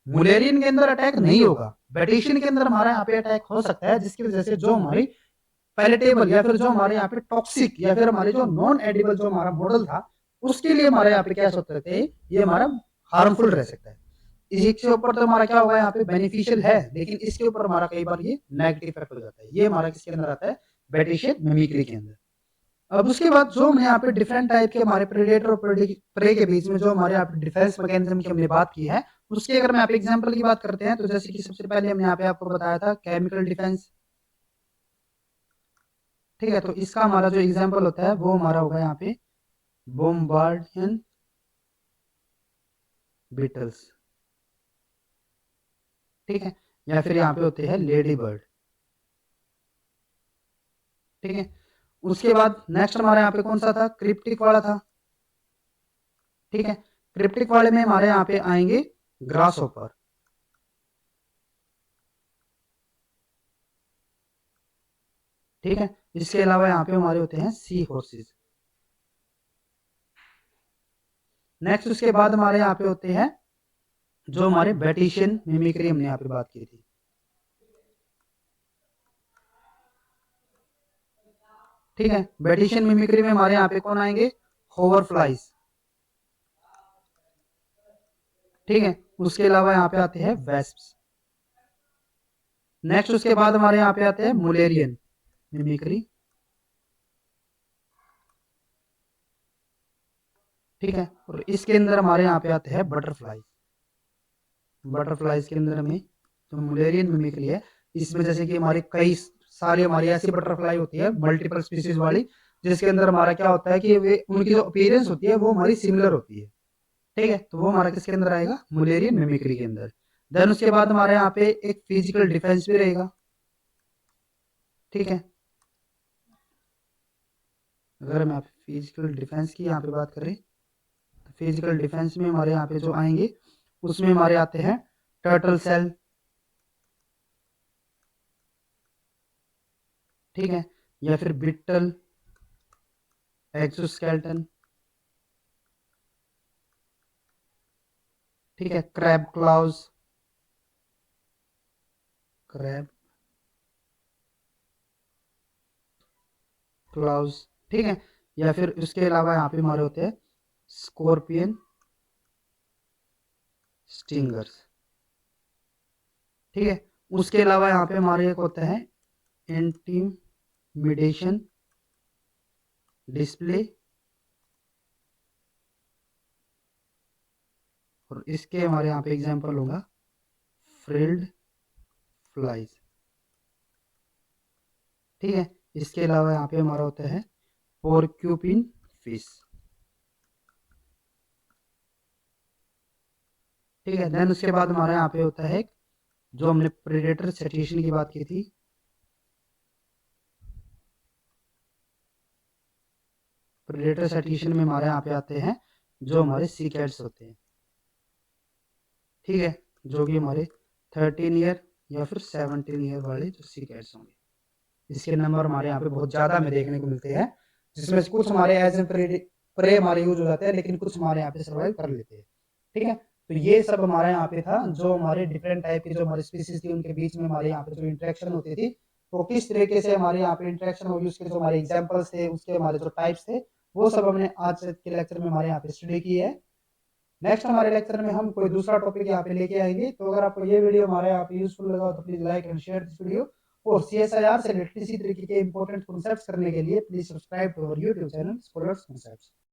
मुलेरियन के अंदर अटैक नहीं होगा, बेटेशियन के अंदर हमारा यहाँ पे अटैक हो सकता है, जिसकी वजह से जो हमारी पैलेटेबल या फिर जो हमारे यहाँ पे टॉक्सिक या फिर हमारे जो नॉन एडिबल जो हमारा मॉडल था, उसके लिए हमारे यहाँ पे क्या सोच सकते हैं, ये हमारा हार्मफुल रह सकता है। इसके ऊपर तो हमारा क्या होगा, यहाँ पे बेनिफिशियल है, लेकिन इसके ऊपर हमारा कई बार ये नेगेटिव इफेक्ट हो जाता है। ये हमारा किसके अंदर आता है, बेटेशियन मिमिक्री के अंदर। अब उसके बाद जो हमने यहाँ पे डिफरेंट टाइप के हमारे प्रेडेटर और प्रे के बीच में जो हमारे यहाँ पे डिफेंस मैकेनिज्म की हमने बात की है, उसके अगर मैं आप एग्जांपल की बात करते हैं, तो जैसे कि सबसे पहले हमने यहाँ पे आपको बताया था केमिकल डिफेंस। ठीक है, तो इसका हमारा जो एग्जांपल होता है वो हमारा होगा यहाँ पे बोम्बार्डियन बीटल्स। ठीक है, या फिर यहाँ पे होते हैं लेडी बर्ड। ठीक है, उसके बाद नेक्स्ट हमारे यहाँ पे कौन सा था, क्रिप्टिक वाला था। ठीक है, क्रिप्टिक वाले में हमारे यहाँ पे आएंगे ग्रास होपर। ठीक है, इसके अलावा यहाँ पे हमारे होते हैं सी हॉर्सेस। नेक्स्ट उसके बाद हमारे यहाँ पे होते हैं जो हमारे बेटिशियन मिमिक्री हमने यहाँ पे बात की थी। ठीक है, बेटिशियन मिमिक्री में हमारे यहाँ पे कौन आएंगे, होवर फ्लाइज। ठीक है, उसके अलावा यहाँ पे आते हैं वेस्प्स। नेक्स्ट उसके बाद हमारे यहाँ पे आते हैं मुलेरियन मिमिक्री। ठीक है, और इसके अंदर हमारे यहाँ पे आते हैं बटरफ्लाई। बटरफ्लाइज के अंदर हमें जो मुलेरियन मिमिक्री है, इसमें जैसे कि हमारी कई सारी हमारी ऐसी बटरफ्लाई होती है मल्टीपल स्पीसीज वाली, जिसके अंदर हमारा क्या होता है कि वे उनकी जो अपीयरेंस होती है वो हमारी सिमिलर होती है। ठीक है, तो वो हमारा किसके अंदर आएगा, मुलेरियन मिमिक्री के अंदर। देन उसके बाद हमारे यहाँ पे एक फिजिकल डिफेंस भी रहेगा। ठीक है, अगर हम आप फिजिकल डिफेंस की यहाँ पे बात करें, तो फिजिकल डिफेंस में हमारे यहाँ पे जो आएंगे उसमें हमारे आते हैं टर्टल सेल। ठीक है, या फिर बिटल एक्सोस्केलेटन। ठीक है, क्रैब क्लाउज, क्रैब क्लाउज। ठीक है, या फिर उसके अलावा यहाँ पे हमारे होते हैं स्कॉर्पियन स्टिंगर्स। ठीक है, उसके अलावा यहाँ पे हमारे एक होता है इंटिमिडेशन डिस्प्ले, और इसके हमारे यहाँ पे एग्जांपल होगा फ्रिल्ड फ्लाइज। ठीक है, इसके अलावा यहाँ पे हमारा होता है पोर्क्यूपिन फिश। ठीक है, देन उसके बाद हमारे यहाँ पे होता है जो हमने प्रेडेटर सेटिएशन की बात की थी, प्रेडेटर सेटिएशन में हमारे यहाँ पे आते हैं जो हमारे सी कैट्स होते हैं। ठीक है, जो कि हमारे 13 ईयर या फिर 17 ईयर वाले जो सी कैट्स होंगे, इसके नंबर हमारे यहाँ पे बहुत ज़्यादा हमें देखने को मिलते हैं, जिसमें से कुछ हमारे एज ए प्रे हमारे यूज हो जाते हैं, लेकिन कुछ हमारे यहाँ पे सर्वाइव कर लेते हैं। ठीक है, तो ये सब हमारे यहाँ पे था, जो हमारे डिफरेंट टाइप की जो हमारी स्पीसीज थी उनके बीच में हमारे यहाँ पे जो इंटरेक्शन होती थी, तो किस तरीके से हमारे यहाँ पे इंटरेक्शन होगी, उसके जो हमारे एग्जाम्पल्स थे, उसके हमारे जो टाइप्स थे, वो सब हमने आज के लेक्चर में हमारे यहाँ पे स्टडी की है। नेक्स्ट हमारे लेक्चर में हम कोई दूसरा टॉपिक यहाँ पे लेके आएंगे। तो अगर आपको ये वीडियो हमारे यहाँ पे यूजफुल लगा तो please like and share this video, और CSIR से रिलेटेड इसी तरीके के इंपॉर्टेंट कॉन्सेप्ट्स करने के लिए please subscribe to our YouTube channel scholars concepts.